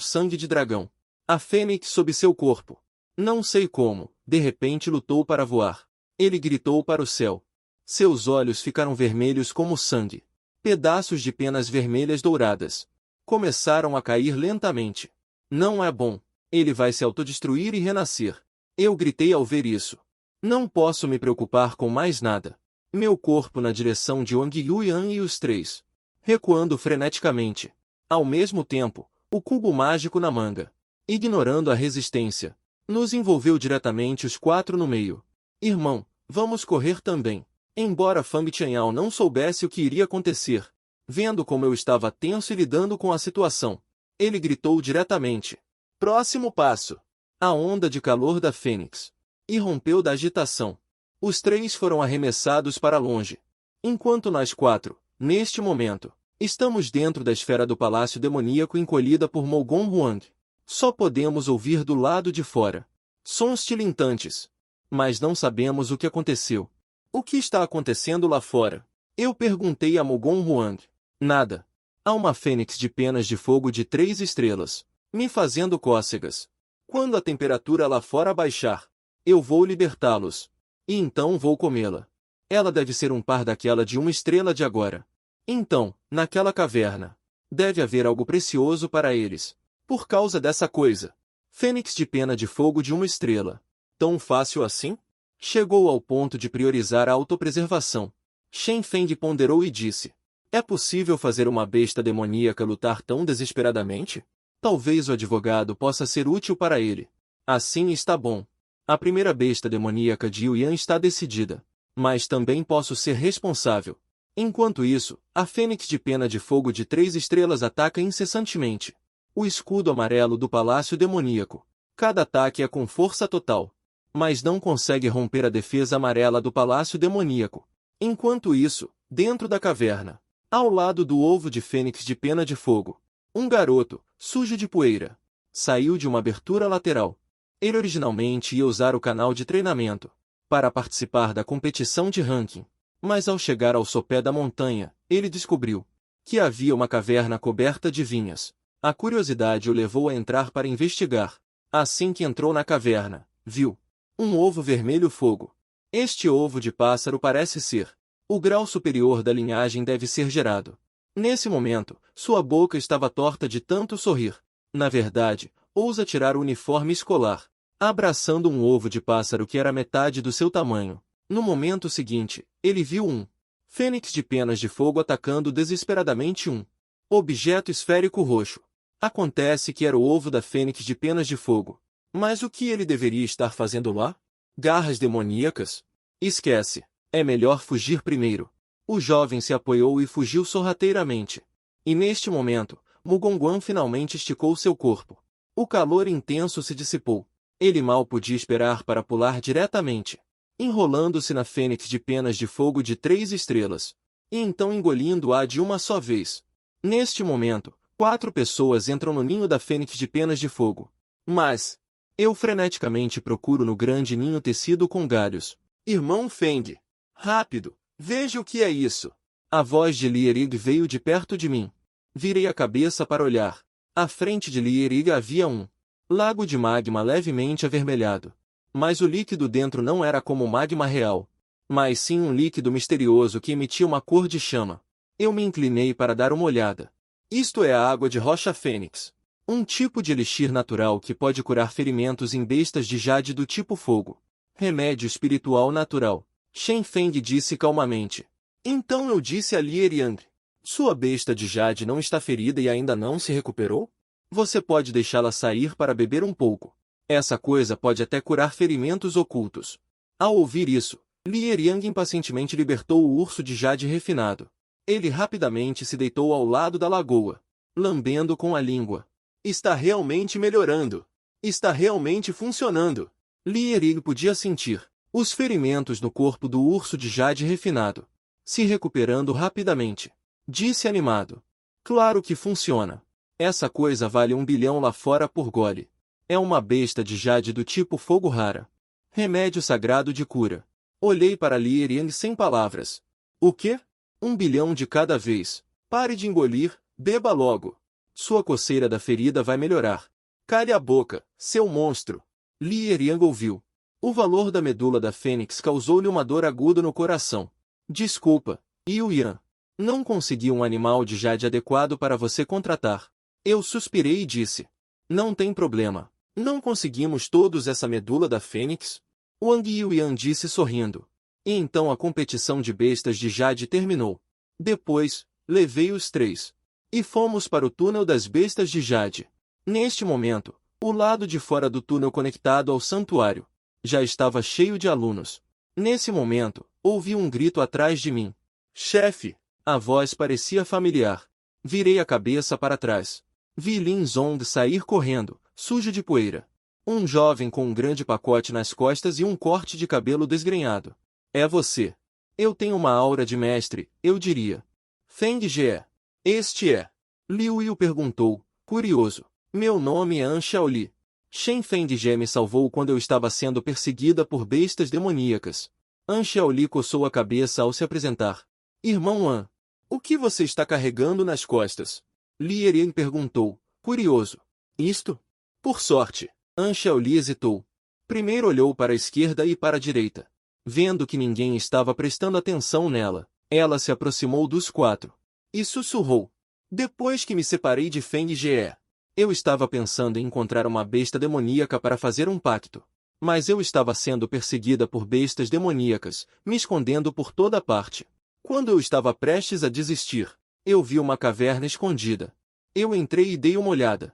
sangue de dragão. A fênix sob seu corpo. Não sei como, de repente lutou para voar. Ele gritou para o céu. Seus olhos ficaram vermelhos como sangue. Pedaços de penas vermelhas douradas começaram a cair lentamente. Não é bom. Ele vai se autodestruir e renascer. Eu gritei ao ver isso. Não posso me preocupar com mais nada. Meu corpo na direção de Wang Yuyan e os 3. Recuando freneticamente. Ao mesmo tempo, o cubo mágico na manga. Ignorando a resistência. Nos envolveu diretamente os 4 no meio. Irmão, vamos correr também. Embora Fang Tianyao não soubesse o que iria acontecer, vendo como eu estava tenso e lidando com a situação, ele gritou diretamente. Próximo passo. A onda de calor da fênix. Irrompeu da agitação. Os 3 foram arremessados para longe. Enquanto nós 4, neste momento, estamos dentro da esfera do palácio demoníaco encolhida por Mogon Huang. Só podemos ouvir do lado de fora sons tilintantes. Mas não sabemos o que aconteceu. O que está acontecendo lá fora? Eu perguntei a Mogon Huang. Nada. Há uma fênix de penas de fogo de 3 estrelas, me fazendo cócegas. Quando a temperatura lá fora baixar, eu vou libertá-los. E então vou comê-la. Ela deve ser um par daquela de 1 estrela de agora. Então, naquela caverna, deve haver algo precioso para eles. Por causa dessa coisa. Fênix de pena de fogo de 1 estrela. Tão fácil assim? Chegou ao ponto de priorizar a autopreservação. Shen Feng ponderou e disse. É possível fazer uma besta demoníaca lutar tão desesperadamente? Talvez o advogado possa ser útil para ele. Assim está bom. A primeira besta demoníaca de Yuyan está decidida. Mas também posso ser responsável. Enquanto isso, a fênix de pena de fogo de 3 estrelas ataca incessantemente. O escudo amarelo do palácio demoníaco. Cada ataque é com força total. Mas não consegue romper a defesa amarela do palácio demoníaco. Enquanto isso, dentro da caverna, ao lado do ovo de fênix de pena de fogo, um garoto, sujo de poeira, saiu de uma abertura lateral. Ele originalmente ia usar o canal de treinamento para participar da competição de ranking, mas ao chegar ao sopé da montanha, ele descobriu que havia uma caverna coberta de vinhas. A curiosidade o levou a entrar para investigar. Assim que entrou na caverna, viu um ovo vermelho fogo. Este ovo de pássaro parece ser o grau superior da linhagem deve ser gerado. Nesse momento, sua boca estava torta de tanto sorrir. Na verdade, ousa tirar o uniforme escolar, abraçando um ovo de pássaro que era metade do seu tamanho. No momento seguinte, ele viu um fênix de penas de fogo atacando desesperadamente um objeto esférico roxo. Acontece que era o ovo da fênix de penas de fogo. Mas o que ele deveria estar fazendo lá? Garras demoníacas? Esquece. É melhor fugir primeiro. O jovem se apoiou e fugiu sorrateiramente. E neste momento, Mugonguan finalmente esticou seu corpo. O calor intenso se dissipou. Ele mal podia esperar para pular diretamente, enrolando-se na fênix de penas de fogo de 3 estrelas, e então engolindo-a de uma só vez. Neste momento, 4 pessoas entram no ninho da fênix de penas de fogo. Mas eu freneticamente procuro no grande ninho tecido com galhos. Irmão Feng, rápido, veja o que é isso. A voz de Lierig veio de perto de mim. Virei a cabeça para olhar. À frente de Lierig havia um lago de magma levemente avermelhado. Mas o líquido dentro não era como o magma real, mas sim um líquido misterioso que emitia uma cor de chama. Eu me inclinei para dar uma olhada. Isto é a água de rocha fênix. Um tipo de elixir natural que pode curar ferimentos em bestas de jade do tipo fogo. Remédio espiritual natural. Shen Feng disse calmamente. Então eu disse a Lieriang. Sua besta de jade não está ferida e ainda não se recuperou? Você pode deixá-la sair para beber um pouco. Essa coisa pode até curar ferimentos ocultos. Ao ouvir isso, Lieriang impacientemente libertou o urso de jade refinado. Ele rapidamente se deitou ao lado da lagoa, lambendo com a língua. Está realmente melhorando. Está realmente funcionando. Lieriang podia sentir Os ferimentos no corpo do urso de jade refinado. Se recuperando rapidamente. Disse animado. Claro que funciona. Essa coisa vale 1 bilhão lá fora por gole. É uma besta de jade do tipo fogo rara. Remédio sagrado de cura. Olhei para Li Eriang sem palavras. O quê? 1 bilhão de cada vez. Pare de engolir, beba logo. Sua coceira da ferida vai melhorar. Cale a boca, seu monstro. Li Eriang ouviu. O valor da medula da fênix causou-lhe uma dor aguda no coração. Desculpa, Yu Yan. Não consegui um animal de jade adequado para você contratar. Eu suspirei e disse. Não tem problema. Não conseguimos todos essa medula da fênix? Wang Yuyan disse sorrindo. E então a competição de bestas de jade terminou. Depois, levei os 3. E fomos para o túnel das bestas de jade. Neste momento, o lado de fora do túnel conectado ao santuário já estava cheio de alunos. Nesse momento, ouvi um grito atrás de mim. Chefe! A voz parecia familiar. Virei a cabeça para trás. Vi Lin Zong sair correndo, sujo de poeira. Um jovem com um grande pacote nas costas e um corte de cabelo desgrenhado. É você. Eu tenho uma aura de mestre, eu diria. Feng Jie. Este é. Liu Yu perguntou, curioso. Meu nome é An Shaoli. Shen Feng Jie me salvou quando eu estava sendo perseguida por bestas demoníacas. An Shaoli coçou a cabeça ao se apresentar. Irmão An, o que você está carregando nas costas? Li Eriang perguntou, curioso. Isto? Por sorte. An Shaoli hesitou. Primeiro olhou para a esquerda e para a direita. Vendo que ninguém estava prestando atenção nela, ela se aproximou dos 4. E sussurrou. Depois que me separei de Feng Jie, eu estava pensando em encontrar uma besta demoníaca para fazer um pacto. Mas eu estava sendo perseguida por bestas demoníacas, me escondendo por toda parte. Quando eu estava prestes a desistir, eu vi uma caverna escondida. Eu entrei e dei uma olhada.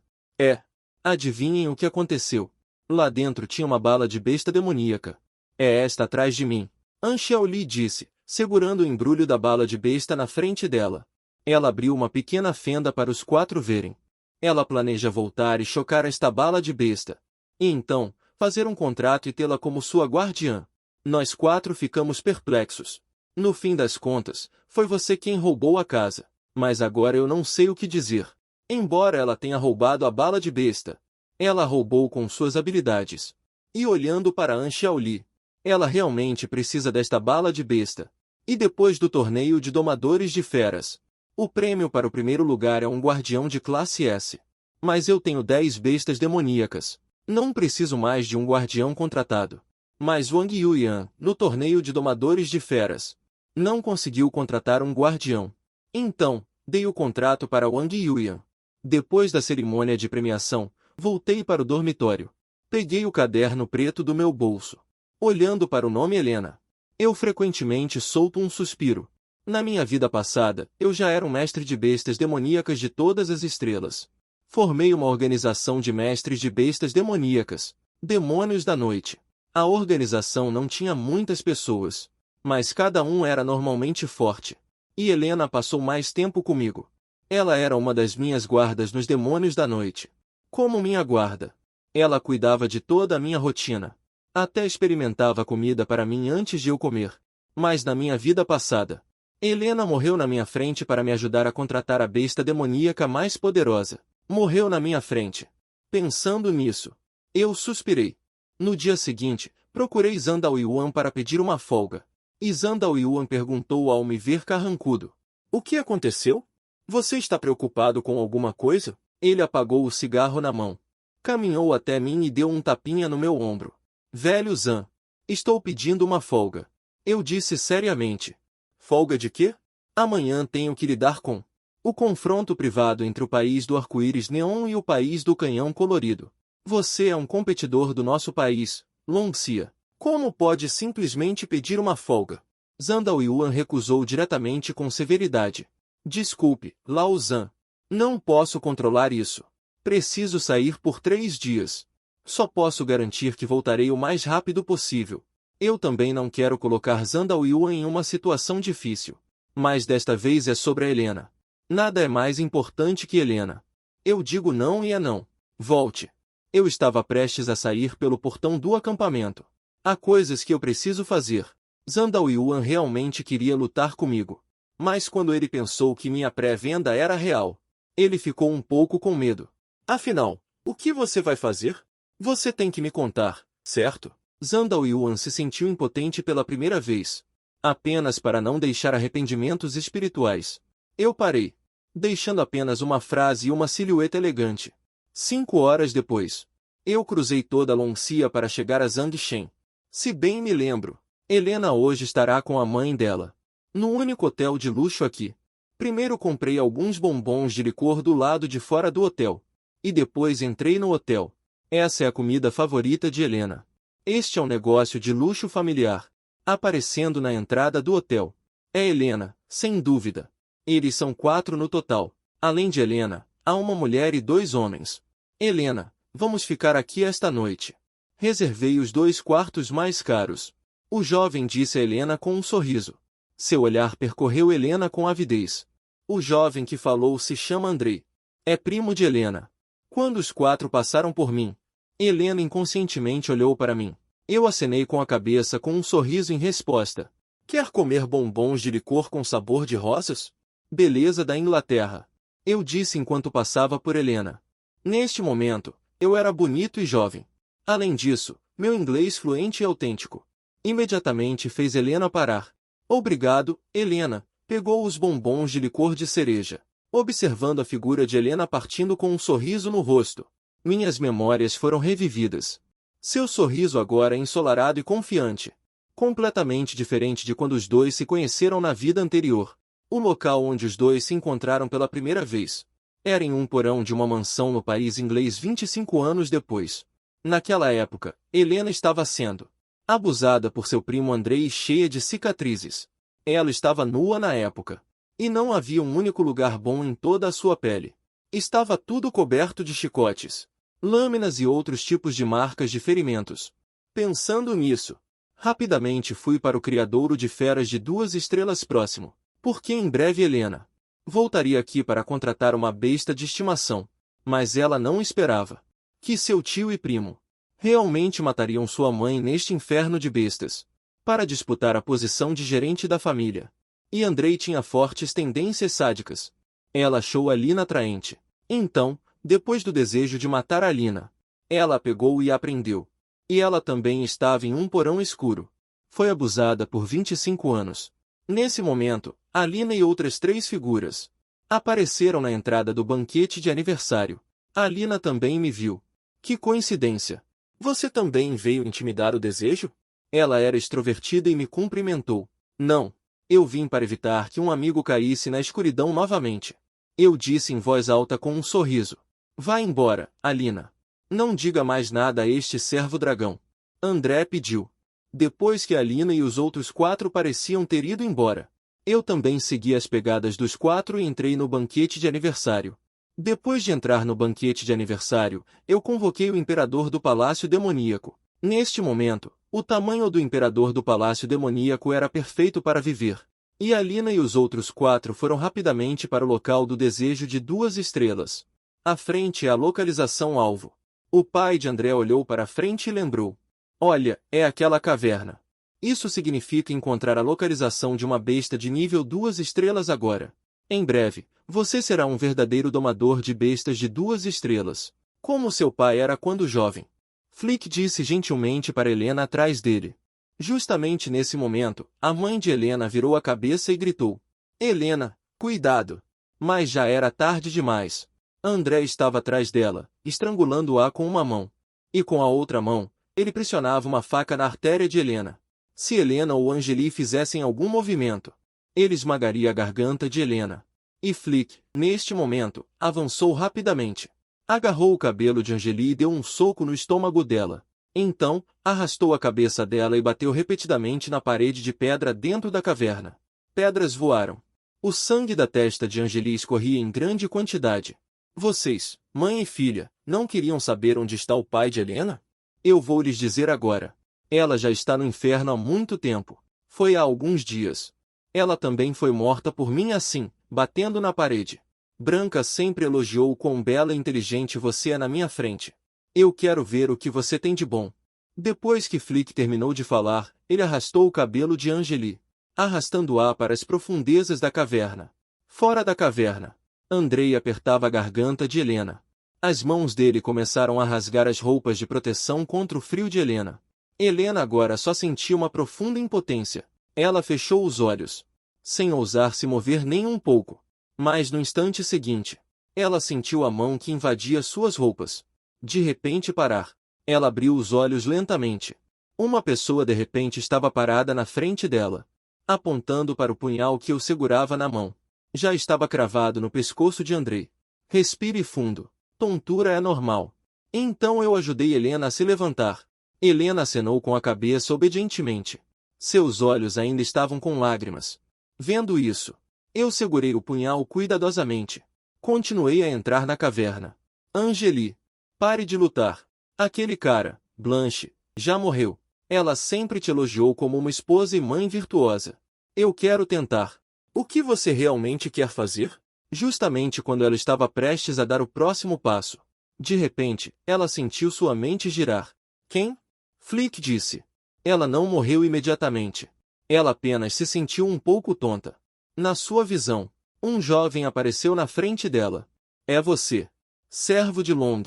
Adivinhem o que aconteceu. Lá dentro tinha uma bala de besta demoníaca. É esta atrás de mim. An Shaoli disse, segurando o embrulho da bala de besta na frente dela. Ela abriu uma pequena fenda para os 4 verem. Ela planeja voltar e chocar esta bala de besta. E então, fazer um contrato e tê-la como sua guardiã. Nós 4 ficamos perplexos. No fim das contas, foi você quem roubou a casa. Mas agora eu não sei o que dizer. Embora ela tenha roubado a bala de besta, ela roubou com suas habilidades. E olhando para An Shaoli, ela realmente precisa desta bala de besta. E depois do torneio de domadores de feras, o prêmio para o primeiro lugar é um guardião de classe S. Mas eu tenho 10 bestas demoníacas. Não preciso mais de um guardião contratado. Mas Wang Yuyan, no torneio de domadores de feras, não conseguiu contratar um guardião. Então, dei o contrato para Wang Yuyan. Depois da cerimônia de premiação, voltei para o dormitório. Peguei o caderno preto do meu bolso. Olhando para o nome Helena, eu frequentemente solto um suspiro. Na minha vida passada, eu já era um mestre de bestas demoníacas de todas as estrelas. Formei uma organização de mestres de bestas demoníacas, Demônios da Noite. A organização não tinha muitas pessoas, mas cada um era normalmente forte. E Helena passou mais tempo comigo. Ela era uma das minhas guardas nos Demônios da Noite. Como minha guarda, ela cuidava de toda a minha rotina. Até experimentava comida para mim antes de eu comer. Mas na minha vida passada, Helena morreu na minha frente para me ajudar a contratar a besta demoníaca mais poderosa. Morreu na minha frente. Pensando nisso, eu suspirei. No dia seguinte, procurei Zandao Yuan para pedir uma folga. E Zandao Yuan perguntou ao me ver carrancudo. O que aconteceu? Você está preocupado com alguma coisa? Ele apagou o cigarro na mão. Caminhou até mim e deu um tapinha no meu ombro. Velho Zan, estou pedindo uma folga. Eu disse seriamente. Folga de quê? Amanhã tenho que lidar com o confronto privado entre o país do arco-íris neon e o país do canhão colorido. Você é um competidor do nosso país, Longxia. Como pode simplesmente pedir uma folga? Zandao Yuan recusou diretamente com severidade. Desculpe, Lao Zan. Não posso controlar isso. Preciso sair por 3 dias. Só posso garantir que voltarei o mais rápido possível. Eu também não quero colocar Zandao Yuan em uma situação difícil. Mas desta vez é sobre a Helena. Nada é mais importante que Helena. Eu digo não e é não. Volte. Eu estava prestes a sair pelo portão do acampamento. Há coisas que eu preciso fazer. Zhang Yuan realmente queria lutar comigo. Mas quando ele pensou que minha pré-venda era real, ele ficou um pouco com medo. Afinal, o que você vai fazer? Você tem que me contar, certo? Zhang Yuan se sentiu impotente pela primeira vez. Apenas para não deixar arrependimentos espirituais. Eu parei, deixando apenas uma frase e uma silhueta elegante. 5 horas depois, eu cruzei toda a Longxia para chegar a Zangshen. Se bem me lembro, Helena hoje estará com a mãe dela. No único hotel de luxo aqui. Primeiro comprei alguns bombons de licor do lado de fora do hotel. E depois entrei no hotel. Essa é a comida favorita de Helena. Este é um negócio de luxo familiar. Aparecendo na entrada do hotel. É Helena, sem dúvida. Eles são 4 no total. Além de Helena, há uma mulher e 2 homens. Helena, vamos ficar aqui esta noite. Reservei os 2 quartos mais caros. O jovem disse a Helena com um sorriso. Seu olhar percorreu Helena com avidez. O jovem que falou se chama Andrei. É primo de Helena. Quando os 4 passaram por mim, Helena inconscientemente olhou para mim. Eu acenei com a cabeça com um sorriso em resposta. Quer comer bombons de licor com sabor de rosas? Beleza da Inglaterra. Eu disse enquanto passava por Helena. Neste momento, eu era bonito e jovem. Além disso, meu inglês fluente e autêntico. Imediatamente fez Helena parar. Obrigado, Helena. Pegou os bombons de licor de cereja. Observando a figura de Helena partindo com um sorriso no rosto. Minhas memórias foram revividas. Seu sorriso agora é ensolarado e confiante. Completamente diferente de quando os dois se conheceram na vida anterior. O local onde os dois se encontraram pela primeira vez era em um porão de uma mansão no país inglês 25 anos depois. Naquela época, Helena estava sendo abusada por seu primo Andrei e cheia de cicatrizes. Ela estava nua na época. E não havia um único lugar bom em toda a sua pele. Estava tudo coberto de chicotes, lâminas e outros tipos de marcas de ferimentos. Pensando nisso, rapidamente fui para o criadouro de feras de 2 estrelas próximo, porque em breve Helena voltaria aqui para contratar uma besta de estimação. Mas ela não esperava que seu tio e primo realmente matariam sua mãe neste inferno de bestas, para disputar a posição de gerente da família. E Andrei tinha fortes tendências sádicas. Ela achou a Lina atraente. Então, depois do desejo de matar a Lina, ela a pegou e a prendeu. E ela também estava em um porão escuro. Foi abusada por 25 anos. Nesse momento, a Lina e outras 3 figuras apareceram na entrada do banquete de aniversário. A Lina também me viu. Que coincidência! Você também veio intimidar o desejo? Ela era extrovertida e me cumprimentou. Não, eu vim para evitar que um amigo caísse na escuridão novamente. Eu disse em voz alta com um sorriso. Vá embora, Alina. Não diga mais nada a este servo-dragão. André pediu. Depois que Alina e os outros 4 pareciam ter ido embora, eu também segui as pegadas dos 4 e entrei no banquete de aniversário. Depois de entrar no banquete de aniversário, eu convoquei o imperador do Palácio Demoníaco. Neste momento, o tamanho do imperador do Palácio Demoníaco era perfeito para viver. E Alina e os outros 4 foram rapidamente para o local do desejo de 2 estrelas. À frente é a localização-alvo. O pai de André olhou para a frente e lembrou. Olha, é aquela caverna. Isso significa encontrar a localização de uma besta de nível 2 estrelas agora. Em breve, você será um verdadeiro domador de bestas de 2 estrelas, como seu pai era quando jovem. Flick disse gentilmente para Helena atrás dele. Justamente nesse momento, a mãe de Helena virou a cabeça e gritou. Helena, cuidado! Mas já era tarde demais. André estava atrás dela, estrangulando-a com uma mão. E com a outra mão, ele pressionava uma faca na artéria de Helena. Se Helena ou Angeli fizessem algum movimento, ele esmagaria a garganta de Helena. E Flick, neste momento, avançou rapidamente. Agarrou o cabelo de Angeli e deu um soco no estômago dela. Então, arrastou a cabeça dela e bateu repetidamente na parede de pedra dentro da caverna. Pedras voaram. O sangue da testa de Angeli escorria em grande quantidade. Vocês, mãe e filha, não queriam saber onde está o pai de Helena? Eu vou lhes dizer agora. Ela já está no inferno há muito tempo. Foi há alguns dias. Ela também foi morta por mim assim, batendo na parede. Branca sempre elogiou quão bela e inteligente você é na minha frente. Eu quero ver o que você tem de bom. Depois que Flick terminou de falar, ele arrastou o cabelo de Angeli, arrastando-a para as profundezas da caverna. Fora da caverna, Andrei apertava a garganta de Helena. As mãos dele começaram a rasgar as roupas de proteção contra o frio de Helena. Helena agora só sentia uma profunda impotência. Ela fechou os olhos, sem ousar se mover nem um pouco. Mas no instante seguinte, ela sentiu a mão que invadia suas roupas. De repente parar. Ela abriu os olhos lentamente. Uma pessoa de repente estava parada na frente dela, apontando para o punhal que eu segurava na mão. Já estava cravado no pescoço de Andrei. Respire fundo. Tontura é normal. Então eu ajudei Helena a se levantar. Helena acenou com a cabeça obedientemente. Seus olhos ainda estavam com lágrimas. Vendo isso, eu segurei o punhal cuidadosamente. Continuei a entrar na caverna. Angeli, pare de lutar. Aquele cara, Blanche, já morreu. Ela sempre te elogiou como uma esposa e mãe virtuosa. Eu quero tentar. O que você realmente quer fazer? Justamente quando ela estava prestes a dar o próximo passo, de repente, ela sentiu sua mente girar. Quem? Flick disse. Ela não morreu imediatamente. Ela apenas se sentiu um pouco tonta. Na sua visão, um jovem apareceu na frente dela. É você, servo de Long.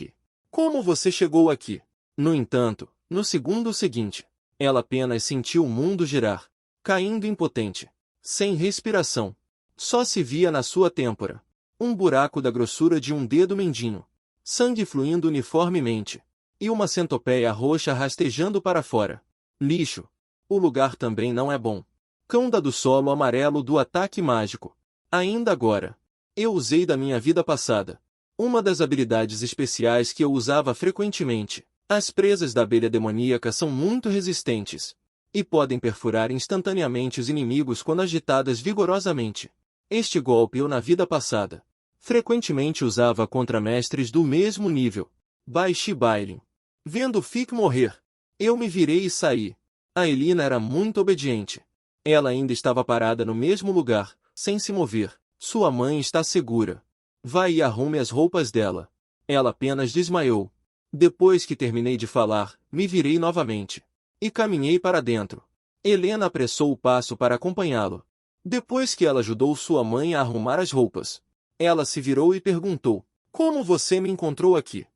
Como você chegou aqui? No entanto, no segundo seguinte, ela apenas sentiu o mundo girar, caindo impotente, sem respiração. Só se via na sua têmpora um buraco da grossura de um dedo mindinho, sangue fluindo uniformemente, e uma centopeia roxa rastejando para fora. Lixo. O lugar também não é bom. Cão do solo amarelo do ataque mágico. Ainda agora. Eu usei da minha vida passada uma das habilidades especiais que eu usava frequentemente. As presas da abelha demoníaca são muito resistentes e podem perfurar instantaneamente os inimigos quando agitadas vigorosamente. Este golpe eu na vida passada frequentemente usava contra mestres do mesmo nível. Baixe Bailin. Vendo Fick morrer, eu me virei e saí. A Elina era muito obediente. Ela ainda estava parada no mesmo lugar, sem se mover. Sua mãe está segura. Vá e arrume as roupas dela. Ela apenas desmaiou. Depois que terminei de falar, me virei novamente e caminhei para dentro. Helena apressou o passo para acompanhá-lo. Depois que ela ajudou sua mãe a arrumar as roupas, ela se virou e perguntou: Como você me encontrou aqui?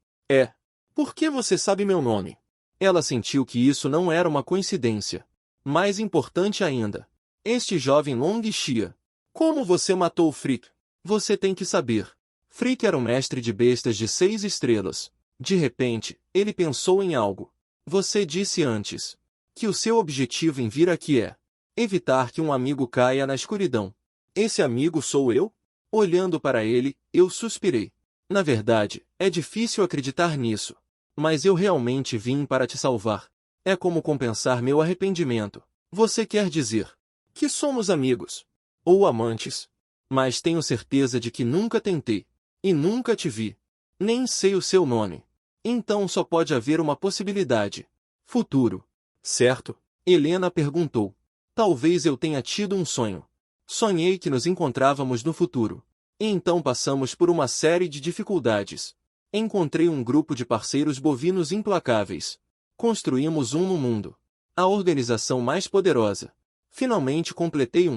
Por que você sabe meu nome? Ela sentiu que isso não era uma coincidência. Mais importante ainda, este jovem Long Xia. Como você matou o Frick? Você tem que saber. Frick era um mestre de bestas de 6 estrelas. De repente, ele pensou em algo. Você disse antes que o seu objetivo em vir aqui é evitar que um amigo caia na escuridão. Esse amigo sou eu? Olhando para ele, eu suspirei. Na verdade, é difícil acreditar nisso. Mas eu realmente vim para te salvar. É como compensar meu arrependimento. Você quer dizer que somos amigos? Ou amantes? Mas tenho certeza de que nunca tentei. E nunca te vi. Nem sei o seu nome. Então só pode haver uma possibilidade. Futuro. Certo? Helena perguntou. Talvez eu tenha tido um sonho. Sonhei que nos encontrávamos no futuro. E então passamos por uma série de dificuldades. Encontrei um grupo de parceiros bovinos implacáveis. Construímos um no mundo. A organização mais poderosa. Finalmente completei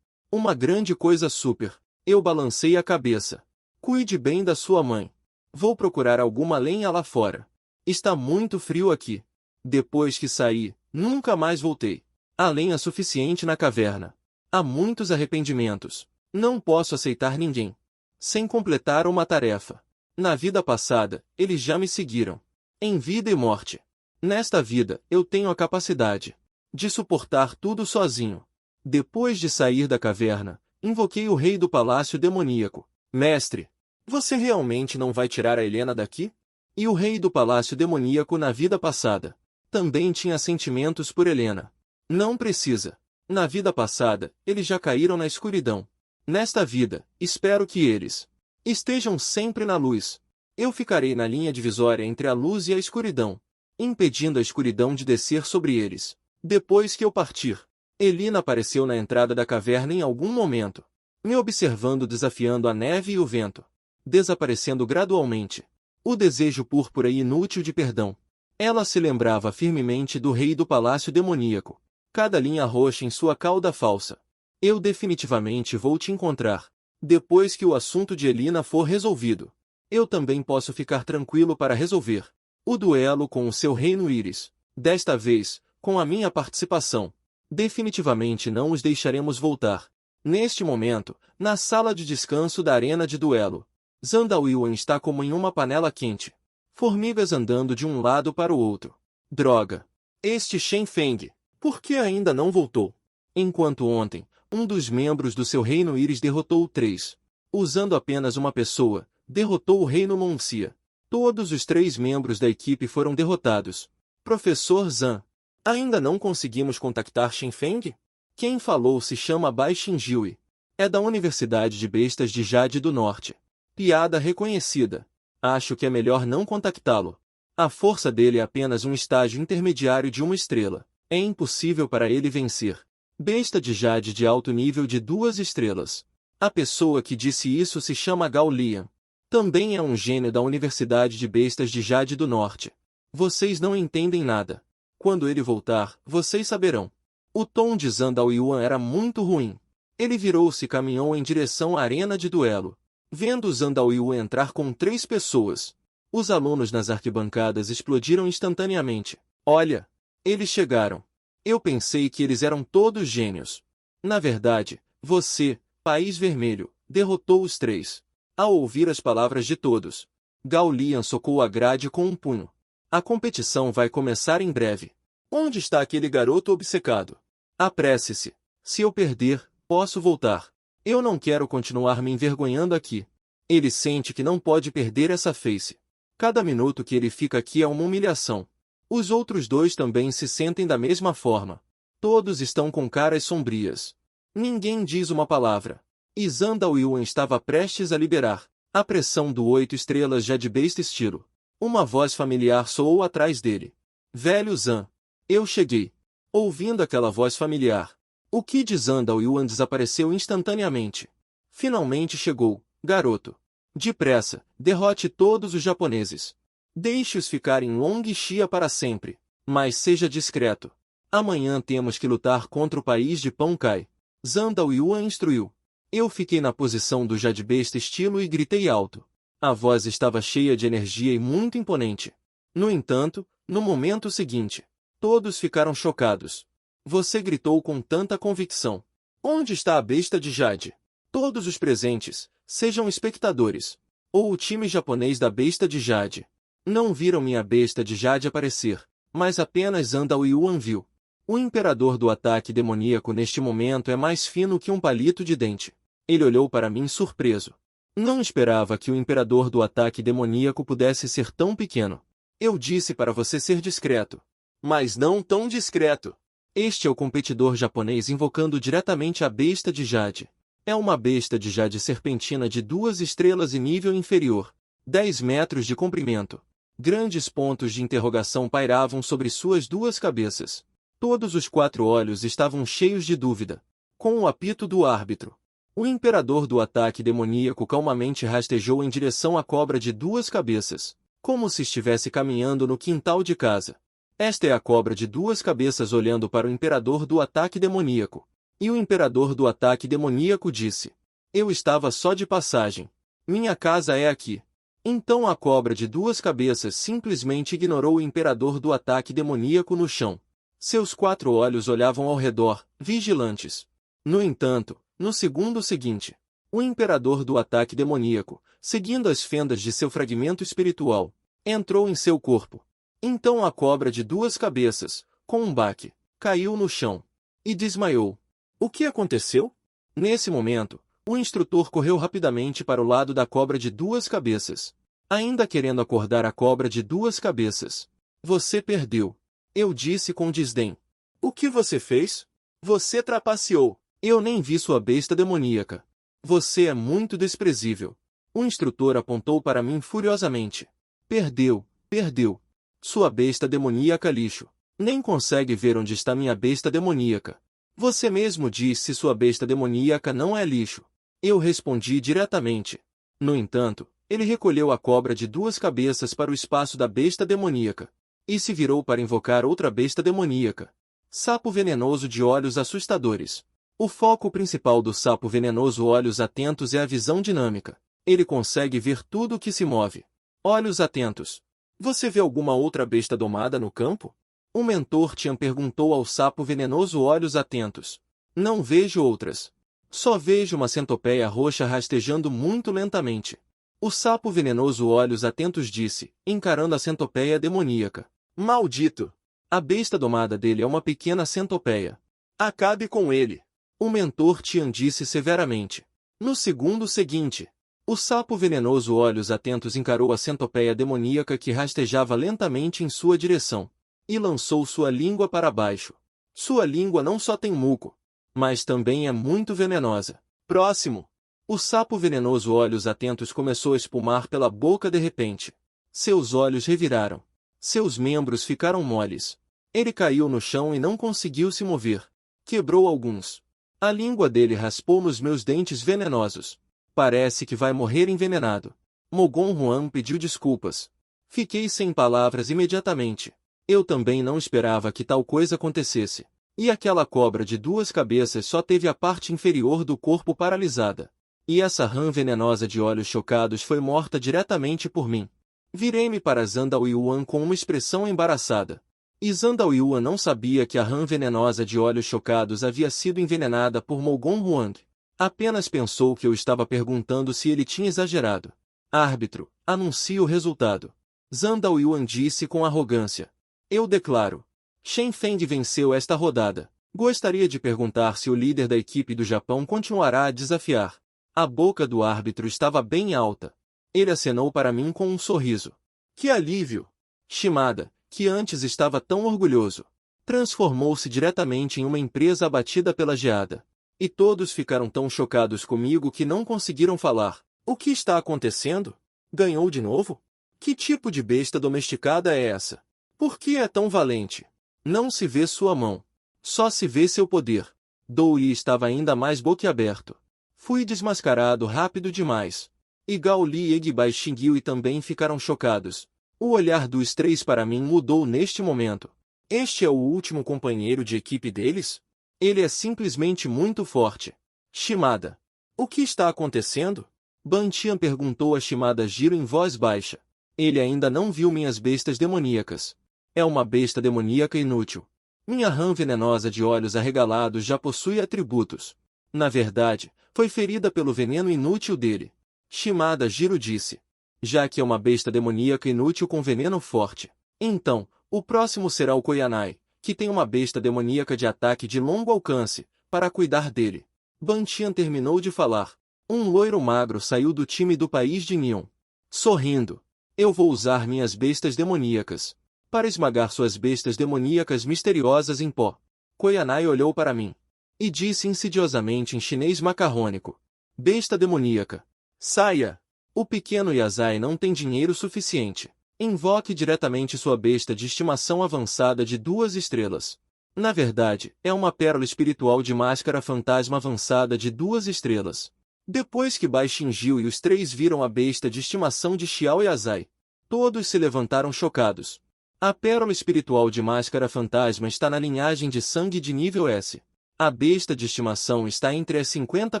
uma grande coisa super. Eu balancei a cabeça. Cuide bem da sua mãe. Vou procurar alguma lenha lá fora. Está muito frio aqui. Depois que saí, nunca mais voltei. Há lenha suficiente na caverna. Há muitos arrependimentos. Não posso aceitar ninguém sem completar uma tarefa. Na vida passada, eles já me seguiram. Em vida e morte. Nesta vida, eu tenho a capacidade de suportar tudo sozinho. Depois de sair da caverna, invoquei o rei do palácio demoníaco. Mestre, você realmente não vai tirar a Helena daqui? E o rei do palácio demoníaco na vida passada também tinha sentimentos por Helena. Não precisa. Na vida passada, eles já caíram na escuridão. Nesta vida, espero que eles estejam sempre na luz. Eu ficarei na linha divisória entre a luz e a escuridão, impedindo a escuridão de descer sobre eles. Depois que eu partir, Elina apareceu na entrada da caverna em algum momento, me observando desafiando a neve e o vento, desaparecendo gradualmente. O desejo púrpura e inútil de perdão. Ela se lembrava firmemente do rei do palácio demoníaco. Cada linha roxa em sua cauda falsa. Eu definitivamente vou te encontrar. Depois que o assunto de Elina for resolvido, eu também posso ficar tranquilo para resolver o duelo com o seu reino Íris. Desta vez, com a minha participação. Definitivamente não os deixaremos voltar. Neste momento, na sala de descanso da arena de duelo, Zandalwiwan está como em uma panela quente. Formigas andando de um lado para o outro. Droga! Este Shen Feng, por que ainda não voltou? Enquanto ontem, um dos membros do seu reino Íris derrotou o 3. Usando apenas uma pessoa, derrotou o reino Monxia. Todos os 3 membros da equipe foram derrotados. Professor Zan, ainda não conseguimos contactar Shen Feng? Quem falou se chama Bai Xinjiu. É da Universidade de Bestas de Jade do Norte. Piada reconhecida. Acho que é melhor não contactá-lo. A força dele é apenas um estágio intermediário de uma estrela. É impossível para ele vencer. Besta de Jade de alto nível de 2 estrelas. A pessoa que disse isso se chama Gao Lian. Também é um gênio da Universidade de Bestas de Jade do Norte. Vocês não entendem nada. Quando ele voltar, vocês saberão. O tom de Zandalwiwan era muito ruim. Ele virou-se e caminhou em direção à arena de duelo. Vendo Zandalwiwan entrar com 3 pessoas, os alunos nas arquibancadas explodiram instantaneamente. Olha! Eles chegaram. Eu pensei que eles eram todos gênios. Na verdade, você, País Vermelho, derrotou os 3. Ao ouvir as palavras de todos, Gao Lian socou a grade com um punho. A competição vai começar em breve. Onde está aquele garoto obcecado? Apresse-se. Se eu perder, posso voltar. Eu não quero continuar me envergonhando aqui. Ele sente que não pode perder essa face. Cada minuto que ele fica aqui é uma humilhação. Os outros 2 também se sentem da mesma forma. Todos estão com caras sombrias. Ninguém diz uma palavra. E Zandalwiwan estava prestes a liberar a pressão do 8 estrelas já de besta estilo. Uma voz familiar soou atrás dele. Velho Zan. Eu cheguei. Ouvindo aquela voz familiar, o Ki de Zandalwiwan desapareceu instantaneamente. Finalmente chegou, garoto. Depressa, derrote todos os japoneses. Deixe-os ficar em Longxia para sempre. Mas seja discreto. Amanhã temos que lutar contra o país de Pão Cai. Zandalwiwan instruiu. Eu fiquei na posição do Jadebesta estilo e gritei alto. A voz estava cheia de energia e muito imponente. No entanto, no momento seguinte, todos ficaram chocados. Você gritou com tanta convicção. Onde está a besta de Jade? Todos os presentes, sejam espectadores, ou o time japonês da besta de Jade, não viram minha besta de Jade aparecer, mas apenas Zandalwiwan viu. O imperador do ataque demoníaco neste momento é mais fino que um palito de dente. Ele olhou para mim surpreso. Não esperava que o imperador do ataque demoníaco pudesse ser tão pequeno. Eu disse para você ser discreto. Mas não tão discreto. Este é o competidor japonês invocando diretamente a besta de Jade. É uma besta de Jade serpentina de 2 estrelas e nível inferior. 10 metros de comprimento. Grandes pontos de interrogação pairavam sobre suas 2 cabeças. Todos os 4 olhos estavam cheios de dúvida. Com o apito do árbitro, o imperador do ataque demoníaco calmamente rastejou em direção à cobra de 2 cabeças, como se estivesse caminhando no quintal de casa. Esta é a cobra de 2 cabeças olhando para o imperador do ataque demoníaco. E o imperador do ataque demoníaco disse: Eu estava só de passagem. Minha casa é aqui. Então a cobra de 2 cabeças simplesmente ignorou o imperador do ataque demoníaco no chão. Seus 4 olhos olhavam ao redor, vigilantes. No entanto, no segundo seguinte, o imperador do ataque demoníaco, seguindo as fendas de seu fragmento espiritual, entrou em seu corpo. Então a cobra de 2 cabeças, com um baque, caiu no chão e desmaiou. O que aconteceu? Nesse momento, o instrutor correu rapidamente para o lado da cobra de 2 cabeças, ainda querendo acordar a cobra de 2 cabeças. Você perdeu. Eu disse com desdém. O que você fez? Você trapaceou. Eu nem vi sua besta demoníaca. Você é muito desprezível. O instrutor apontou para mim furiosamente. Perdeu, perdeu. Sua besta demoníaca lixo. Nem consegue ver onde está minha besta demoníaca. Você mesmo disse sua besta demoníaca não é lixo. Eu respondi diretamente. No entanto, ele recolheu a cobra de 2 cabeças para o espaço da besta demoníaca. e se virou para invocar outra besta demoníaca. Sapo venenoso de olhos assustadores. O foco principal do sapo venenoso olhos atentos é a visão dinâmica. Ele consegue ver tudo o que se move. Olhos atentos. Você vê alguma outra besta domada no campo? O mentor Tian perguntou ao sapo venenoso olhos atentos. Não vejo outras. Só vejo uma centopeia roxa rastejando muito lentamente. O sapo venenoso olhos atentos disse, encarando a centopeia demoníaca. Maldito! A besta domada dele é uma pequena centopeia. Acabe com ele! O mentor Tian disse severamente. No segundo seguinte, o sapo venenoso olhos atentos encarou a centopeia demoníaca que rastejava lentamente em sua direção, e lançou sua língua para baixo. Sua língua não só tem muco, mas também é muito venenosa. Próximo! O sapo venenoso olhos atentos começou a espumar pela boca de repente. Seus olhos reviraram. Seus membros ficaram moles. Ele caiu no chão e não conseguiu se mover. Quebrou alguns. A língua dele raspou nos meus dentes venenosos. Parece que vai morrer envenenado. Mogon Huan pediu desculpas. Fiquei sem palavras imediatamente. Eu também não esperava que tal coisa acontecesse. E aquela cobra de 2 cabeças só teve a parte inferior do corpo paralisada. E essa rã venenosa de olhos chocados foi morta diretamente por mim. Virei-me para Zandao Yuan com uma expressão embaraçada. E Zandao Yuan não sabia que a rã venenosa de olhos chocados havia sido envenenada por Mogon Huang. Apenas pensou que eu estava perguntando se ele tinha exagerado. Árbitro, anuncie o resultado. Zandao Yuan disse com arrogância. Eu declaro. Shen Feng venceu esta rodada. Gostaria de perguntar se o líder da equipe do Japão continuará a desafiar. A boca do árbitro estava bem alta. Ele acenou para mim com um sorriso. Que alívio! Shimada, que antes estava tão orgulhoso, transformou-se diretamente em uma empresa abatida pela geada. E todos ficaram tão chocados comigo que não conseguiram falar. O que está acontecendo? Ganhou de novo? Que tipo de besta domesticada é essa? Por que é tão valente? Não se vê sua mão. Só se vê seu poder. Dou Yi estava ainda mais boquiaberto. Fui desmascarado rápido demais. E Gao Li e Egbai Xingyu também ficaram chocados. O olhar dos 3 para mim mudou neste momento. Este é o último companheiro de equipe deles? Ele é simplesmente muito forte. Shimada. O que está acontecendo? Ban Tian perguntou a Shimada Jiro em voz baixa. Ele ainda não viu minhas bestas demoníacas. É uma besta demoníaca inútil. Minha rã venenosa de olhos arregalados já possui atributos. Na verdade, foi ferida pelo veneno inútil dele. Shimada Jiro disse. Já que é uma besta demoníaca inútil com veneno forte. Então, o próximo será o Koyanai, que tem uma besta demoníaca de ataque de longo alcance, para cuidar dele. Ban Tian terminou de falar. Um loiro magro saiu do time do país de Nion. Sorrindo. Eu vou usar minhas bestas demoníacas para esmagar suas bestas demoníacas misteriosas em pó. Koyanai olhou para mim e disse insidiosamente em chinês macarrônico. Besta demoníaca. Saia! O pequeno Yazai não tem dinheiro suficiente. Invoque diretamente sua besta de estimação avançada de 2 estrelas. Na verdade, é uma pérola espiritual de máscara fantasma avançada de 2 estrelas. Depois que Bai Xingjiu e os 3 viram a besta de estimação de Xiao Yazai, todos se levantaram chocados. A pérola espiritual de máscara fantasma está na linhagem de sangue de nível S. A besta de estimação está entre as 50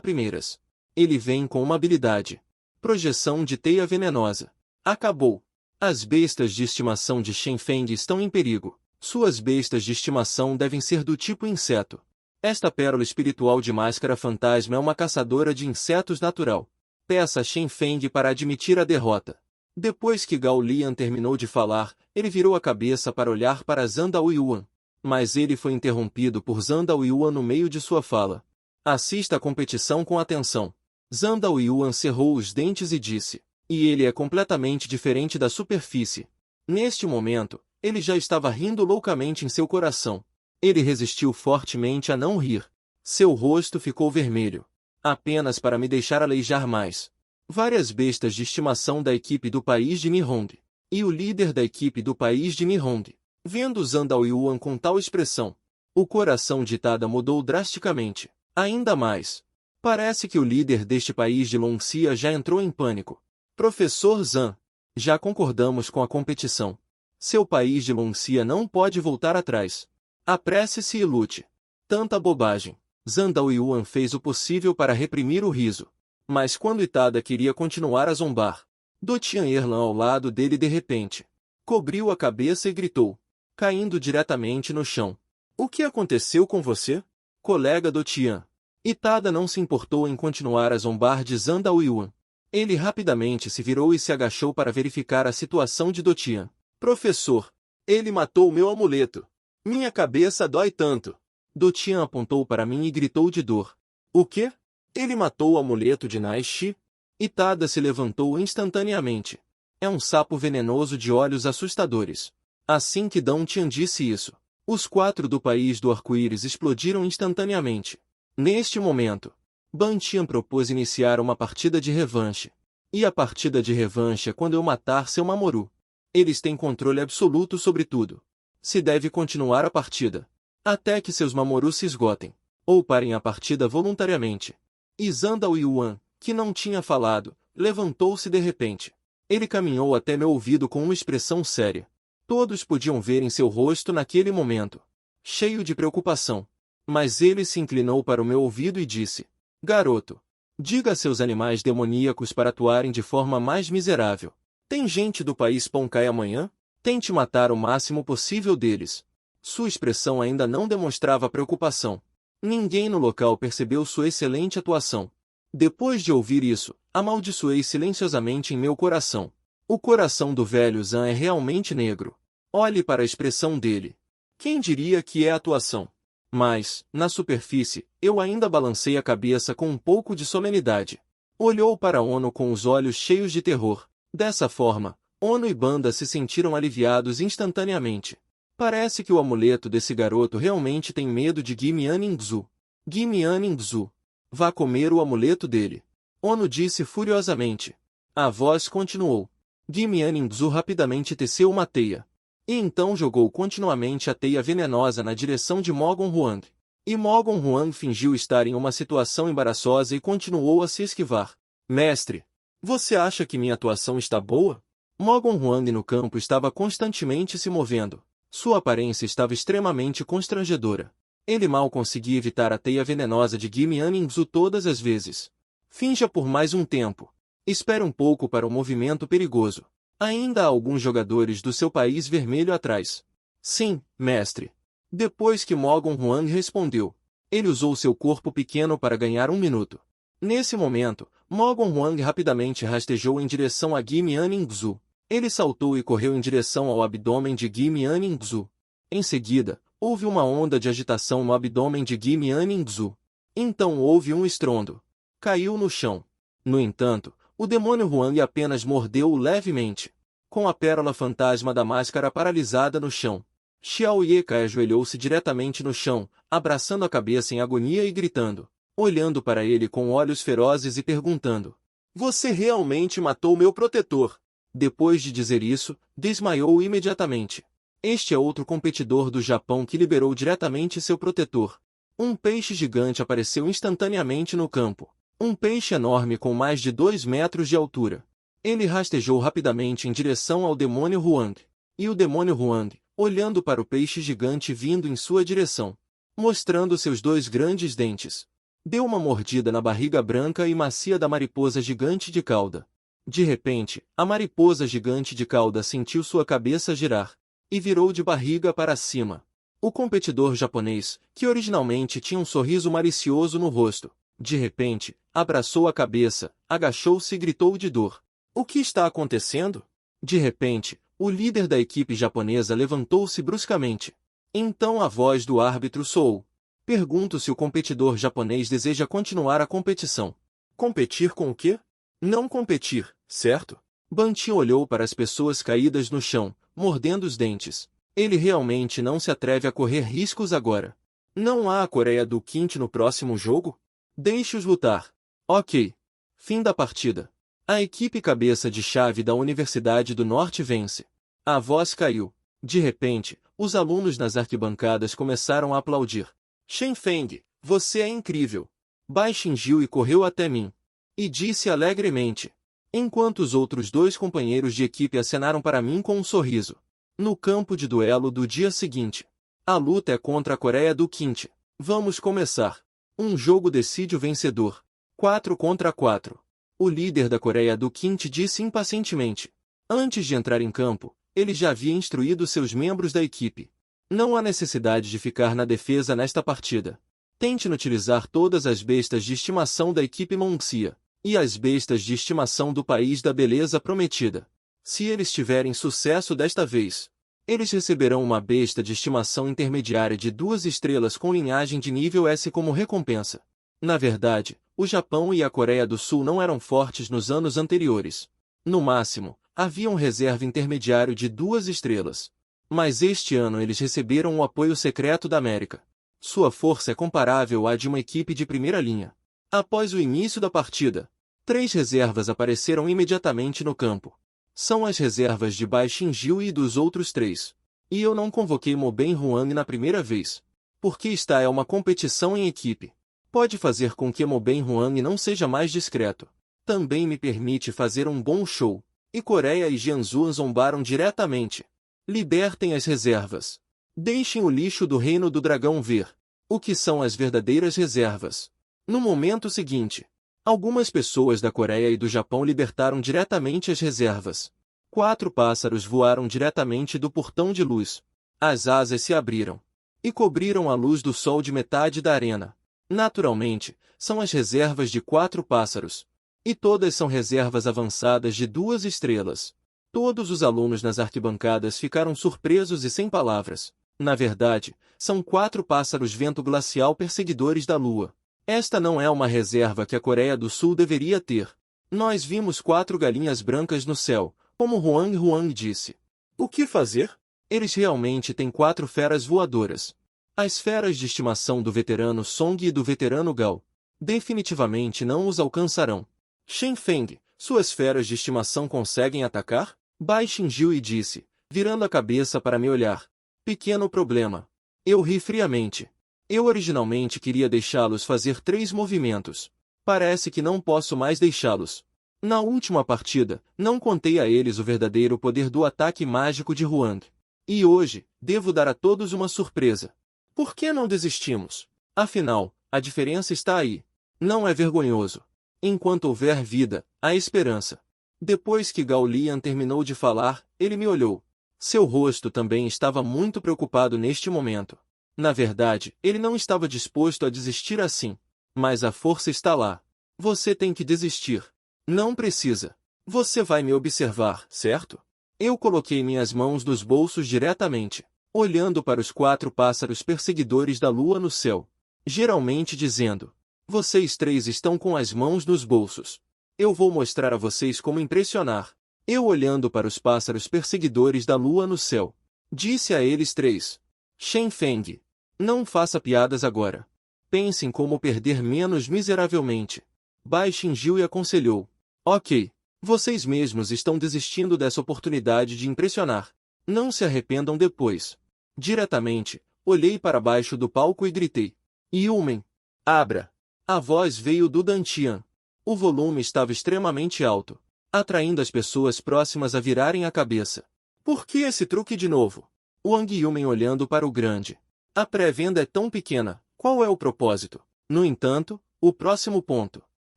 primeiras. Ele vem com uma habilidade. Projeção de teia venenosa. Acabou. As bestas de estimação de Shen Feng estão em perigo. Suas bestas de estimação devem ser do tipo inseto. Esta pérola espiritual de máscara fantasma é uma caçadora de insetos natural. Peça a Shen Feng para admitir a derrota. Depois que Gao Lian terminou de falar, ele virou a cabeça para olhar para Zandao Yuan. Mas ele foi interrompido por Zandao Yuan no meio de sua fala. Assista a competição com atenção. Zandao Yuan cerrou os dentes e disse. E ele é completamente diferente da superfície. Neste momento, ele já estava rindo loucamente em seu coração. Ele resistiu fortemente a não rir. Seu rosto ficou vermelho. Apenas para me deixar aleijar mais. Várias bestas de estimação da equipe do país de Nihonde. E o líder da equipe do país de Nihonde. Vendo Zandao Yuan com tal expressão, o coração de Tada mudou drasticamente. Ainda mais. Parece que o líder deste país de Longxia já entrou em pânico. Professor Zan, já concordamos com a competição. Seu país de Longxia não pode voltar atrás. Apresse-se e lute. Tanta bobagem. Zhang Daoyuan fez o possível para reprimir o riso. Mas quando Itada queria continuar a zombar, Do Tian-Erlan ao lado dele de repente cobriu a cabeça e gritou, caindo diretamente no chão. O que aconteceu com você, colega Do Tian? Itada não se importou em continuar a zombar de Zhang Daoyuan. Ele rapidamente se virou e se agachou para verificar a situação de Do Tian. Professor, ele matou o meu amuleto. Minha cabeça dói tanto. Do Tian apontou para mim e gritou de dor. O quê? Ele matou o amuleto de Nai Shi? Itada se levantou instantaneamente. É um sapo venenoso de olhos assustadores. Assim que Dong Tian disse isso, os 4 do país do arco-íris explodiram instantaneamente. Neste momento, Ban Tian propôs iniciar uma partida de revanche. E a partida de revanche é quando eu matar seu Mamoru. Eles têm controle absoluto sobre tudo. Se deve continuar a partida, até que seus Mamoru se esgotem, ou parem a partida voluntariamente. E Zhang Daoyuan, que não tinha falado, levantou-se de repente. Ele caminhou até meu ouvido com uma expressão séria. Todos podiam ver em seu rosto naquele momento, cheio de preocupação. Mas ele se inclinou para o meu ouvido e disse, garoto, diga a seus animais demoníacos para atuarem de forma mais miserável. Tem gente do país Ponkai amanhã? Tente matar o máximo possível deles. Sua expressão ainda não demonstrava preocupação. Ninguém no local percebeu sua excelente atuação. Depois de ouvir isso, amaldiçoei silenciosamente em meu coração. O coração do velho Zan é realmente negro. Olhe para a expressão dele. Quem diria que é atuação? Mas, na superfície, eu ainda balancei a cabeça com um pouco de solenidade. Olhou para Ono com os olhos cheios de terror. Dessa forma, Ono e Banda se sentiram aliviados instantaneamente. Parece que o amuleto desse garoto realmente tem medo de Gimian Ningzu. Gimian Ningzu. Vá comer o amuleto dele. Ono disse furiosamente. A voz continuou. Gimian Ningzu rapidamente teceu uma teia. E então jogou continuamente a teia venenosa na direção de Mogon Huang. E Mogon Huang fingiu estar em uma situação embaraçosa e continuou a se esquivar. Mestre, você acha que minha atuação está boa? Mogon Huang no campo estava constantemente se movendo. Sua aparência estava extremamente constrangedora. Ele mal conseguia evitar a teia venenosa de Gimian Ningzu todas as vezes. Finja por mais um tempo. Espere um pouco para o movimento perigoso. Ainda há alguns jogadores do seu país vermelho atrás. Sim, mestre. Depois que Mogon Huang respondeu, ele usou seu corpo pequeno para ganhar 1 minuto. Nesse momento, Mogon Huang rapidamente rastejou em direção a Gimian Ningzu. Ele saltou e correu em direção ao abdômen de Gimian Ningzu. Em seguida, houve uma onda de agitação no abdômen de Gimian Ningzu. Então houve um estrondo. Caiu no chão. No entanto, o demônio Huang apenas mordeu-o levemente. Com a pérola fantasma da máscara paralisada no chão, Xiao Yekai ajoelhou-se diretamente no chão, abraçando a cabeça em agonia e gritando, olhando para ele com olhos ferozes e perguntando: Você realmente matou meu protetor? Depois de dizer isso, desmaiou imediatamente. Este é outro competidor do Japão que liberou diretamente seu protetor. Um peixe gigante apareceu instantaneamente no campo. Um peixe enorme com mais de 2 metros de altura. Ele rastejou rapidamente em direção ao demônio Huang. E o demônio Huang, olhando para o peixe gigante vindo em sua direção, mostrando seus 2 grandes dentes, deu uma mordida na barriga branca e macia da mariposa gigante de cauda. De repente, a mariposa gigante de cauda sentiu sua cabeça girar, e virou de barriga para cima. O competidor japonês, que originalmente tinha um sorriso malicioso no rosto, de repente, abraçou a cabeça, agachou-se e gritou de dor. O que está acontecendo? De repente, o líder da equipe japonesa levantou-se bruscamente. Então a voz do árbitro soou. Pergunto se o competidor japonês deseja continuar a competição. Competir com o quê? Não competir, certo? Banti olhou para as pessoas caídas no chão, mordendo os dentes. Ele realmente não se atreve a correr riscos agora. Não há a Coreia do Quinte no próximo jogo? Deixe-os lutar. Ok. Fim da partida. A equipe cabeça de chave da Universidade do Norte vence. A voz caiu. De repente, os alunos nas arquibancadas começaram a aplaudir. Shen Feng, você é incrível. Bai Xinjiu e correu até mim. E disse alegremente. Enquanto os outros 2 companheiros de equipe acenaram para mim com um sorriso. No campo de duelo do dia seguinte. A luta é contra a Coreia do Quinte. Vamos começar. Um jogo decide o vencedor. 4 contra 4. O líder da Coreia do Quinte disse impacientemente. Antes de entrar em campo, ele já havia instruído seus membros da equipe. Não há necessidade de ficar na defesa nesta partida. Tente utilizar todas as bestas de estimação da equipe Monxia e as bestas de estimação do país da beleza prometida. Se eles tiverem sucesso desta vez, eles receberão uma besta de estimação intermediária de 2 estrelas com linhagem de nível S como recompensa. Na verdade, o Japão e a Coreia do Sul não eram fortes nos anos anteriores. No máximo, havia um reserva intermediário de 2 estrelas. Mas este ano eles receberam o apoio secreto da América. Sua força é comparável à de uma equipe de primeira linha. Após o início da partida, 3 reservas apareceram imediatamente no campo. São as reservas de Bai Xinjiu e dos outros 3. E eu não convoquei Mo Ben Huang na primeira vez. Porque esta é uma competição em equipe. Pode fazer com que Mo Ben Huang não seja mais discreto. Também me permite fazer um bom show. E Coreia e Jiangsu zombaram diretamente. Libertem as reservas. Deixem o lixo do reino do dragão ver o que são as verdadeiras reservas. No momento seguinte, algumas pessoas da Coreia e do Japão libertaram diretamente as reservas. 4 pássaros voaram diretamente do portão de luz. As asas se abriram e cobriram a luz do sol de metade da arena. Naturalmente, são as reservas de 4 pássaros. E todas são reservas avançadas de 2 estrelas. Todos os alunos nas arquibancadas ficaram surpresos e sem palavras. Na verdade, são 4 pássaros vento glacial perseguidores da Lua. Esta não é uma reserva que a Coreia do Sul deveria ter. Nós vimos 4 galinhas brancas no céu, como Huang disse. O que fazer? Eles realmente têm 4 feras voadoras. As feras de estimação do veterano Song e do veterano Gao definitivamente não os alcançarão. Shen Feng, suas feras de estimação conseguem atacar? Bai Xinjiu disse, virando a cabeça para me olhar. Pequeno problema. Eu ri friamente. Eu originalmente queria deixá-los fazer 3 movimentos. Parece que não posso mais deixá-los. Na última partida, não contei a eles o verdadeiro poder do ataque mágico de Huang. E hoje, devo dar a todos uma surpresa. Por que não desistimos? Afinal, a diferença está aí. Não é vergonhoso. Enquanto houver vida, há esperança. Depois que Gao Lian terminou de falar, ele me olhou. Seu rosto também estava muito preocupado neste momento. Na verdade, ele não estava disposto a desistir assim. Mas a força está lá. Você tem que desistir. Não precisa. Você vai me observar, certo? Eu coloquei minhas mãos nos bolsos diretamente, olhando para os 4 pássaros perseguidores da lua no céu. Geralmente dizendo: vocês 3 estão com as mãos nos bolsos. Eu vou mostrar a vocês como impressionar. Eu olhando para os pássaros perseguidores da lua no céu. Disse a eles 3. Shen Feng. Não faça piadas agora. Pensem como perder menos miseravelmente. Bai Xinjiu aconselhou. Ok. Vocês mesmos estão desistindo dessa oportunidade de impressionar. Não se arrependam depois. Diretamente, olhei para baixo do palco e gritei. Yumen. Abra. A voz veio do Dantian. O volume estava extremamente alto, atraindo as pessoas próximas a virarem a cabeça. Por que esse truque de novo? Wang Yumen olhando para o grande. A pré-venda é tão pequena, qual é o propósito? No entanto, o próximo ponto.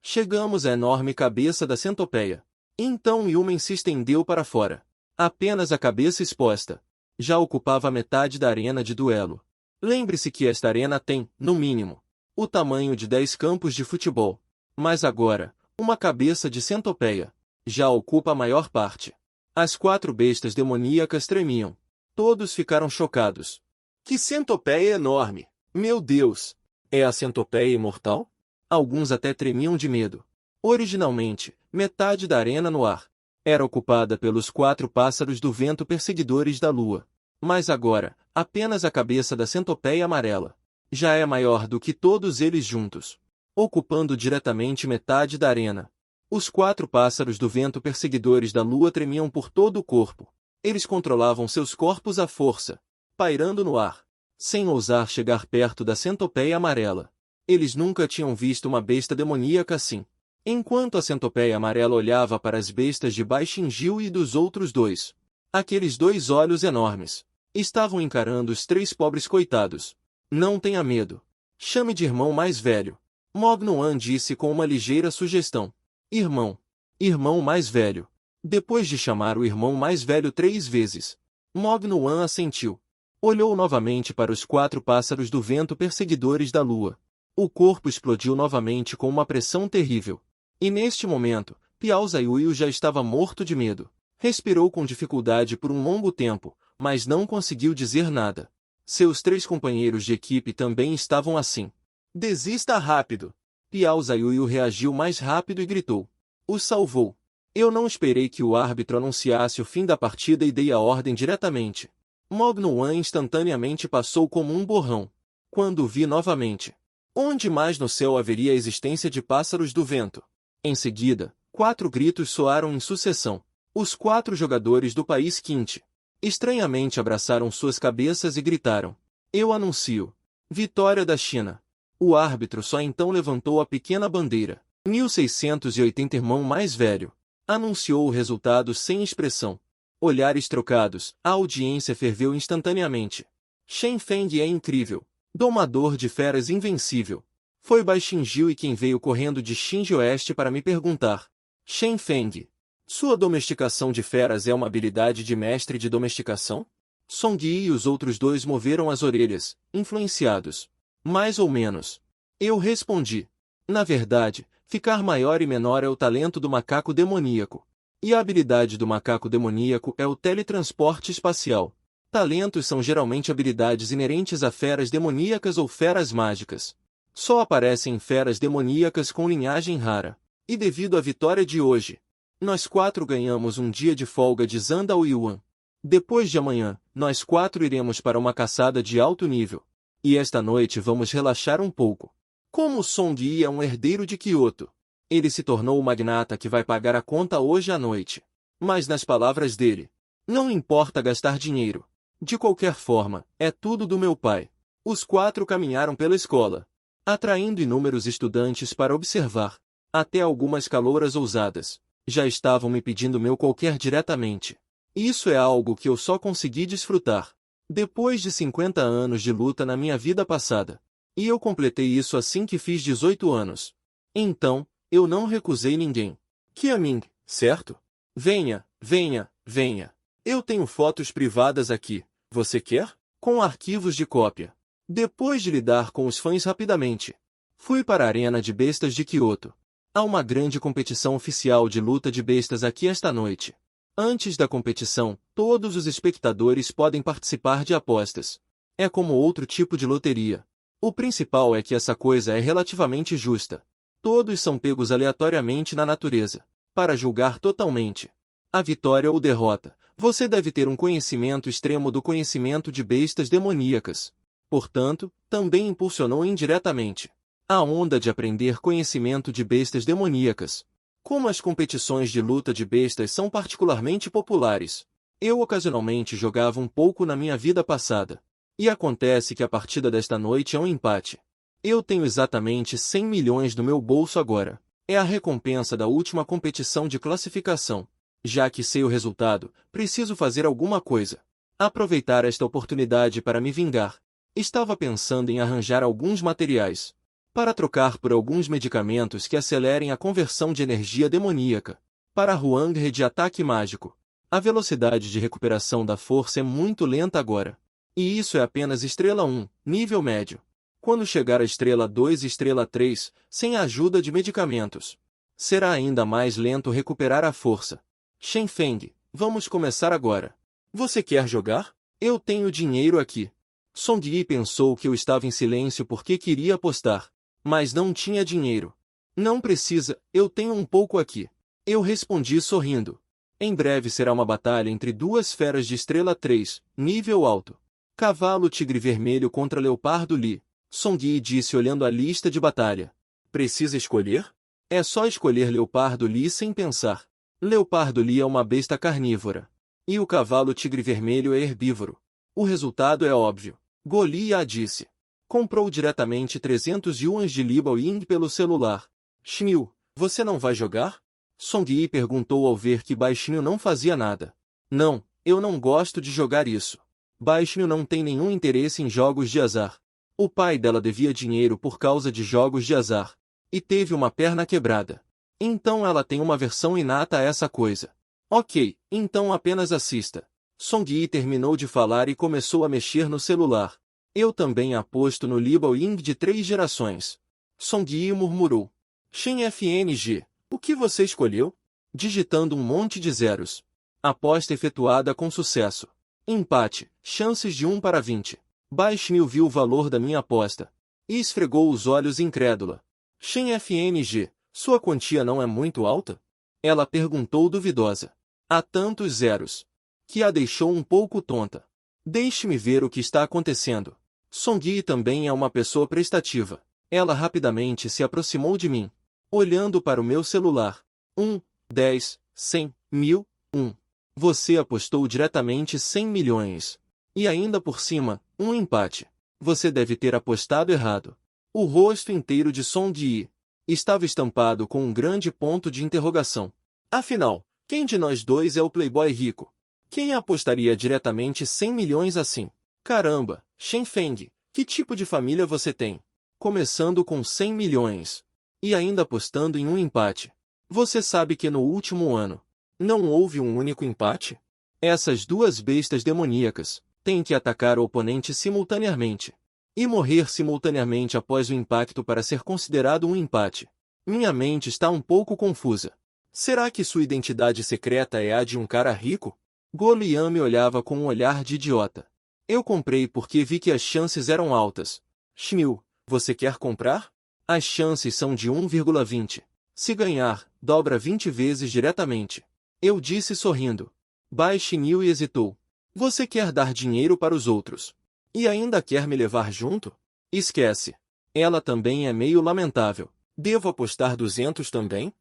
Chegamos à enorme cabeça da centopeia. Então Yumen se estendeu para fora. Apenas a cabeça exposta. Já ocupava a metade da arena de duelo. Lembre-se que esta arena tem, no mínimo, o tamanho de 10 campos de futebol. Mas agora, uma cabeça de centopeia já ocupa a maior parte. As 4 bestas demoníacas tremiam. Todos ficaram chocados. Que centopeia enorme! Meu Deus! É a centopeia imortal? Alguns até tremiam de medo. Originalmente, metade da arena no ar era ocupada pelos 4 pássaros do vento perseguidores da lua. Mas agora, apenas a cabeça da centopeia amarela já é maior do que todos eles juntos, ocupando diretamente metade da arena. Os 4 pássaros do vento perseguidores da lua tremiam por todo o corpo. Eles controlavam seus corpos à força, pairando no ar, sem ousar chegar perto da centopeia amarela. Eles nunca tinham visto uma besta demoníaca assim. Enquanto a centopeia amarela olhava para as bestas de Bai Xinjiu e dos outros 2, Aqueles dois olhos enormes estavam encarando os três pobres coitados. Não tenha medo. Chame de irmão mais velho. Mognuan disse com uma ligeira sugestão. Irmão. Irmão mais velho. Depois de chamar o irmão mais velho 3 vezes, Mognuan assentiu. Olhou novamente para os 4 pássaros do vento perseguidores da lua. O corpo explodiu novamente com uma pressão terrível. E neste momento, Piao Zaiuiu já estava morto de medo. Respirou com dificuldade por um longo tempo, mas não conseguiu dizer nada. Seus 3 companheiros de equipe também estavam assim. Desista rápido! Piao Zaiuiu reagiu mais rápido e gritou. O salvou. Eu não esperei que o árbitro anunciasse o fim da partida e dei a ordem diretamente. Mognuan instantaneamente passou como um borrão. Quando o vi novamente. Onde mais no céu haveria a existência de pássaros do vento? Em seguida, 4 gritos soaram em sucessão. Os 4 jogadores do país Quinte estranhamente abraçaram suas cabeças e gritaram. Eu anuncio. Vitória da China. O árbitro só então levantou a pequena bandeira. 1680 irmão mais velho. Anunciou o resultado sem expressão. Olhares trocados, a audiência ferveu instantaneamente. Shen Feng é incrível. Domador de feras invencível. Foi Bai Xingjiu quem veio correndo de Xinji Oeste para me perguntar. Shen Feng. Sua domesticação de feras é uma habilidade de mestre de domesticação? Song Yi e os outros 2 moveram as orelhas, influenciados. Mais ou menos. Eu respondi. Na verdade, ficar maior e menor é o talento do macaco demoníaco. E a habilidade do macaco demoníaco é o teletransporte espacial. Talentos são geralmente habilidades inerentes a feras demoníacas ou feras mágicas. Só aparecem feras demoníacas com linhagem rara. E devido à vitória de hoje, nós 4 ganhamos um dia de folga de Zandao Yuan. Depois de amanhã, nós 4 iremos para uma caçada de alto nível. E esta noite vamos relaxar um pouco. Como Song Yi é um herdeiro de Kyoto, ele se tornou o magnata que vai pagar a conta hoje à noite. Mas nas palavras dele, não importa gastar dinheiro. De qualquer forma, é tudo do meu pai. Os 4 caminharam pela escola, atraindo inúmeros estudantes para observar. Até algumas calouras ousadas já estavam me pedindo meu qualquer diretamente. Isso é algo que eu só consegui desfrutar depois de 50 anos de luta na minha vida passada. E eu completei isso assim que fiz 18 anos. Então, eu não recusei ninguém. Qiaming, certo? Venha, venha, venha. Eu tenho fotos privadas aqui. Você quer? Com arquivos de cópia. Depois de lidar com os fãs rapidamente, fui para a Arena de Bestas de Kyoto. Há uma grande competição oficial de luta de bestas aqui esta noite. Antes da competição, todos os espectadores podem participar de apostas. É como outro tipo de loteria. O principal é que essa coisa é relativamente justa. Todos são pegos aleatoriamente na natureza, para julgar totalmente a vitória ou derrota. Você deve ter um conhecimento extremo do conhecimento de bestas demoníacas. Portanto, também impulsionou indiretamente a onda de aprender conhecimento de bestas demoníacas. Como as competições de luta de bestas são particularmente populares, eu ocasionalmente jogava um pouco na minha vida passada. E acontece que a partida desta noite é um empate. Eu tenho exatamente 100 milhões no meu bolso agora. É a recompensa da última competição de classificação. Já que sei o resultado, preciso fazer alguma coisa. Aproveitar esta oportunidade para me vingar. Estava pensando em arranjar alguns materiais para trocar por alguns medicamentos que acelerem a conversão de energia demoníaca para Huanghe de ataque mágico. A velocidade de recuperação da força é muito lenta agora. E isso é apenas estrela 1, nível médio. Quando chegar a estrela 2 e estrela 3, sem a ajuda de medicamentos, será ainda mais lento recuperar a força. Shen Feng, vamos começar agora. Você quer jogar? Eu tenho dinheiro aqui. Song Yi pensou que eu estava em silêncio porque queria apostar, mas não tinha dinheiro. Não precisa, eu tenho um pouco aqui. Eu respondi sorrindo. Em breve será uma batalha entre 2 feras de estrela 3, nível alto. Cavalo tigre vermelho contra leopardo Li. Song Yi disse olhando a lista de batalha. Precisa escolher? É só escolher leopardo Li sem pensar. Leopardo Li é uma besta carnívora. E o cavalo tigre vermelho é herbívoro. O resultado é óbvio. Goliá disse. Comprou diretamente 300 yuans de Libao Ying pelo celular. Shmiu, você não vai jogar? Song Yi perguntou ao ver que Baixinho não fazia nada. Não, Eu não gosto de jogar isso. Baixinho não tem nenhum interesse em jogos de azar. O pai dela devia dinheiro por causa de jogos de azar. E teve uma perna quebrada. Então ela tem uma aversão inata a essa coisa. Ok, então apenas assista. Song-yi terminou de falar e começou a mexer no celular. Eu também aposto no Libao Ying de 3 gerações. Song-yi murmurou. Shen FNG, o que você escolheu? Digitando um monte de zeros. Aposta efetuada com sucesso. Empate, chances de 1 para 20. Baixinho viu o valor da minha aposta. E esfregou os olhos incrédula. Shen FNG, sua quantia não é muito alta? Ela perguntou duvidosa. Há tantos zeros. Que a deixou um pouco tonta. Deixe-me ver o que está acontecendo. Song-yi também é uma pessoa prestativa. Ela rapidamente se aproximou de mim. Olhando para o meu celular. 1, 10, 100, 1000, 1. Você apostou diretamente 100 milhões. E ainda por cima, um empate. Você deve ter apostado errado. O rosto inteiro de Song-yi estava estampado com um grande ponto de interrogação. Afinal, quem de nós dois é o playboy rico? Quem apostaria diretamente 100 milhões assim? Caramba, Shen Feng, que tipo de família você tem? Começando com 100 milhões. E ainda apostando em um empate. Você sabe que no último ano, não houve um único empate? Essas duas bestas demoníacas têm que atacar o oponente simultaneamente. E morrer simultaneamente após o impacto para ser considerado um empate. Minha mente está um pouco confusa. Será que sua identidade secreta é a de um cara rico? Golian me olhava com um olhar de idiota. Eu comprei porque vi que as chances eram altas. Shmiu, você quer comprar? As chances são de 1,20. Se ganhar, dobra 20 vezes diretamente. Eu disse sorrindo. Bai Shiniu hesitou. Você quer dar dinheiro para os outros? E ainda quer me levar junto? Esquece. Ela também é meio lamentável. Devo apostar 200 também?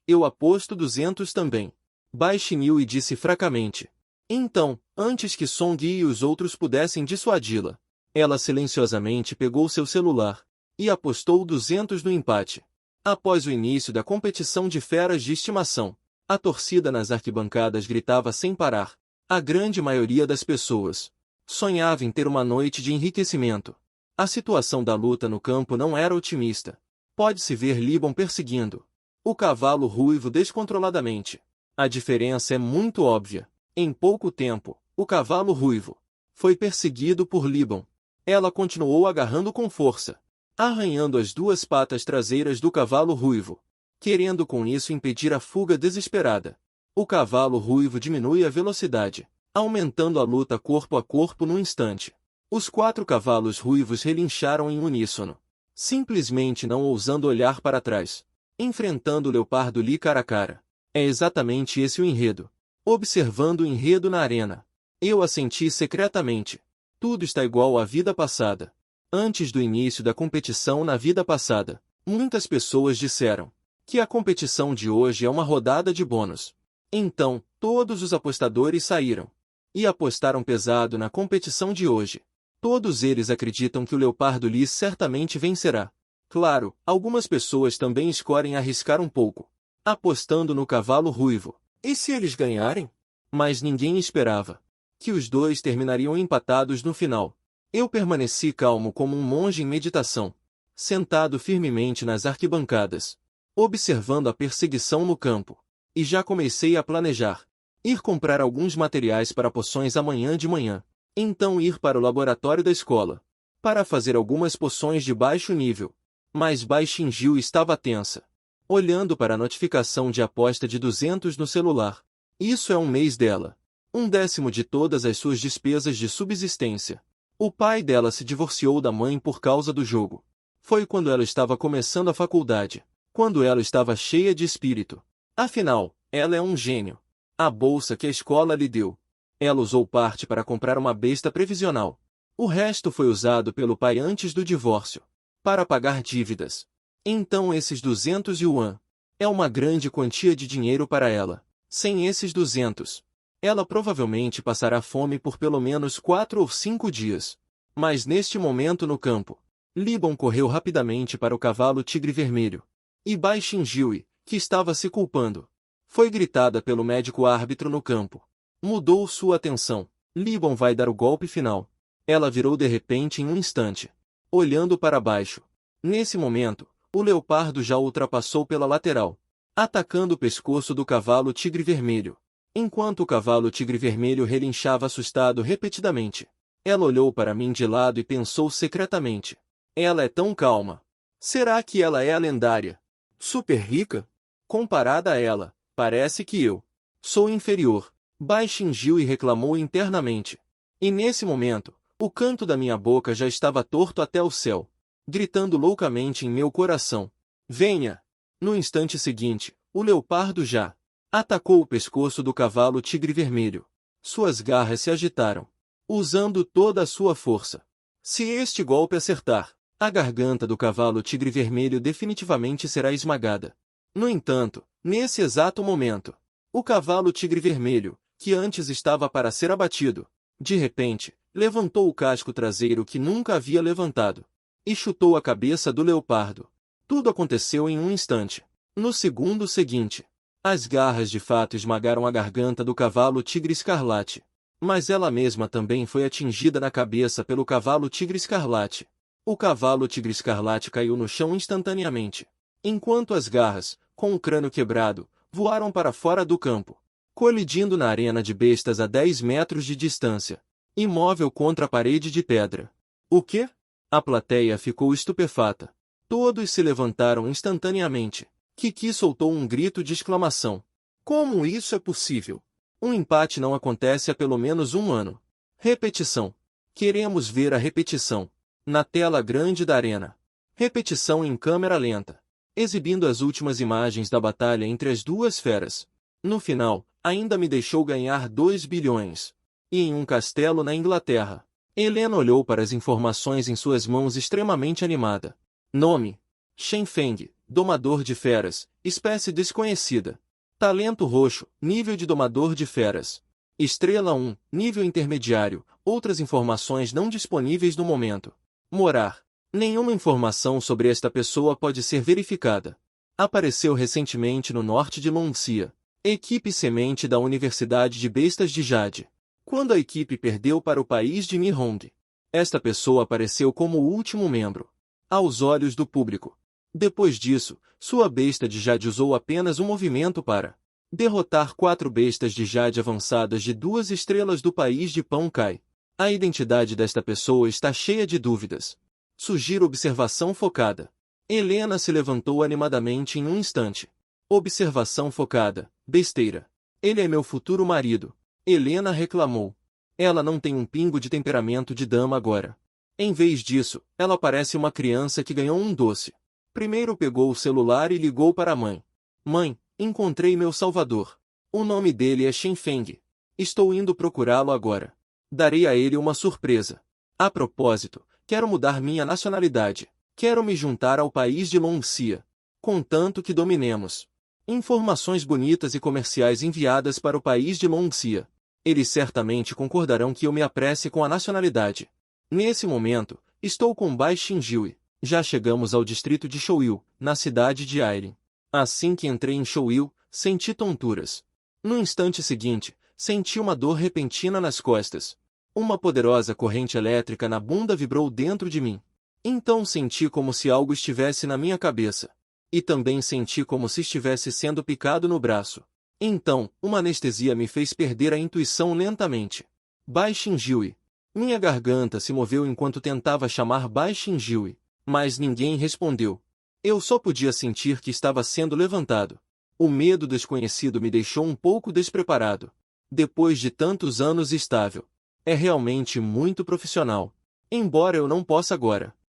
Eu aposto 200 também. Bai Shiniu disse fracamente. Então, antes que Song-yi e os outros pudessem dissuadi-la, ela silenciosamente pegou seu celular e apostou 200 no empate. Após o início da competição de feras de estimação, a torcida nas arquibancadas gritava sem parar. A grande maioria das pessoas sonhava em ter uma noite de enriquecimento. A situação da luta no campo não era otimista. Pode-se ver Libon perseguindo o cavalo ruivo descontroladamente. A diferença é muito óbvia. Em pouco tempo, o cavalo ruivo foi perseguido por Libon. Ela continuou agarrando com força, arranhando as duas patas traseiras do cavalo ruivo, querendo com isso impedir a fuga desesperada. O cavalo ruivo diminui a velocidade, aumentando a luta corpo a corpo num instante. Os 4 cavalos ruivos relincharam em uníssono, simplesmente não ousando olhar para trás, enfrentando o leopardo Li cara a cara. É exatamente esse o enredo. Observando o enredo na arena, eu assenti secretamente. Tudo está igual à vida passada. Antes do início da competição na vida passada, muitas pessoas disseram que a competição de hoje é uma rodada de bônus. Então, todos os apostadores saíram e apostaram pesado na competição de hoje. Todos eles acreditam que o Leopardo Lis certamente vencerá. Claro, algumas pessoas também escolhem arriscar um pouco, apostando no cavalo ruivo. E se eles ganharem? Mas ninguém esperava que os dois terminariam empatados no final. Eu permaneci calmo como um monge em meditação, sentado firmemente nas arquibancadas, observando a perseguição no campo. E já comecei a planejar ir comprar alguns materiais para poções amanhã de manhã. Então ir para o laboratório da escola para fazer algumas poções de baixo nível. Mas Bai Xinjiu estava tensa, olhando para a notificação de aposta de 200 no celular. Isso é um mês dela. 1/10 de todas as suas despesas de subsistência. O pai dela se divorciou da mãe por causa do jogo. Foi quando ela estava começando a faculdade, quando ela estava cheia de espírito. Afinal, ela é um gênio. A bolsa que a escola lhe deu, ela usou parte para comprar uma besta previsional. O resto foi usado pelo pai antes do divórcio, para pagar dívidas. Então esses 200 yuan é uma grande quantia de dinheiro para ela. Sem esses 200, ela provavelmente passará fome por pelo menos 4 ou 5 dias. Mas neste momento no campo, Libon correu rapidamente para o cavalo tigre vermelho. E Bai Xinjiu, que estava se culpando, foi gritada pelo médico árbitro no campo. Mudou sua atenção. Libon vai dar o golpe final. Ela virou de repente em um instante, olhando para baixo. Nesse momento, o leopardo já ultrapassou pela lateral, atacando o pescoço do cavalo tigre vermelho. Enquanto o cavalo tigre vermelho relinchava assustado repetidamente, ela olhou para mim de lado e pensou secretamente. Ela é tão calma. Será que ela é a lendária? Super rica? Comparada a ela, parece que eu sou inferior. Bai xingiu e reclamou internamente. E nesse momento, o canto da minha boca já estava torto até o céu, gritando loucamente em meu coração. Venha! No instante seguinte, o leopardo já atacou o pescoço do cavalo tigre vermelho. Suas garras se agitaram, usando toda a sua força. Se este golpe acertar, a garganta do cavalo tigre vermelho definitivamente será esmagada. No entanto, nesse exato momento, o cavalo tigre vermelho, que antes estava para ser abatido, de repente, levantou o casco traseiro que nunca havia levantado, e chutou a cabeça do leopardo. Tudo aconteceu em um instante. No segundo seguinte, as garras de fato esmagaram a garganta do cavalo tigre escarlate. Mas ela mesma também foi atingida na cabeça pelo cavalo tigre escarlate. O cavalo tigre escarlate caiu no chão instantaneamente, enquanto as garras, com o crânio quebrado, voaram para fora do campo, colidindo na arena de bestas a 10 metros de distância, imóvel contra a parede de pedra. O quê? A plateia ficou estupefata. Todos se levantaram instantaneamente. Kiki soltou um grito de exclamação. Como isso é possível? Um empate não acontece há pelo menos um ano. Repetição. Queremos ver a repetição. Na tela grande da arena. Repetição em câmera lenta, exibindo as últimas imagens da batalha entre as duas feras. No final, ainda me deixou ganhar 2 bilhões. E em um castelo na Inglaterra. Helena olhou para as informações em suas mãos extremamente animada. Nome: Shen Feng, domador de feras, espécie desconhecida. Talento roxo, nível de domador de feras. Estrela 1, nível intermediário, outras informações não disponíveis no momento. Morar. Nenhuma informação sobre esta pessoa pode ser verificada. Apareceu recentemente no norte de Longxia. Equipe semente da Universidade de Bestas de Jade. Quando a equipe perdeu para o país de Nihong, esta pessoa apareceu como o último membro, aos olhos do público. Depois disso, sua besta de Jade usou apenas um movimento para derrotar 4 bestas de Jade avançadas de 2 estrelas do país de Pão Cai. A identidade desta pessoa está cheia de dúvidas. Sugiro observação focada. Helena se levantou animadamente em um instante. Observação focada. Besteira. Ele é meu futuro marido. Helena reclamou. Ela não tem um pingo de temperamento de dama agora. Em vez disso, ela parece uma criança que ganhou um doce. Primeiro pegou o celular e ligou para a mãe. Mãe, encontrei meu salvador. O nome dele é Shen Feng. Estou indo procurá-lo agora. Darei a ele uma surpresa. A propósito, quero mudar minha nacionalidade. Quero me juntar ao país de Longxia. Contanto que dominemos. Informações bonitas e comerciais enviadas para o país de Longxia. Eles certamente concordarão que eu me apresse com a nacionalidade. Nesse momento, estou com Bai Xinjiu. Já chegamos ao distrito de Shouyu, na cidade de Airin. Assim que entrei em Shouyu, senti tonturas. No instante seguinte, senti uma dor repentina nas costas. Uma poderosa corrente elétrica na bunda vibrou dentro de mim. Então senti como se algo estivesse na minha cabeça. E também senti como se estivesse sendo picado no braço. Então, uma anestesia me fez perder a intuição lentamente. Bai Xinjiu. Minha garganta se moveu enquanto tentava chamar Bai Xinjiu, mas ninguém respondeu. Eu só podia sentir que estava sendo levantado. O medo desconhecido me deixou um pouco despreparado. Depois de tantos anos estável. É realmente muito profissional. Embora eu não possa agora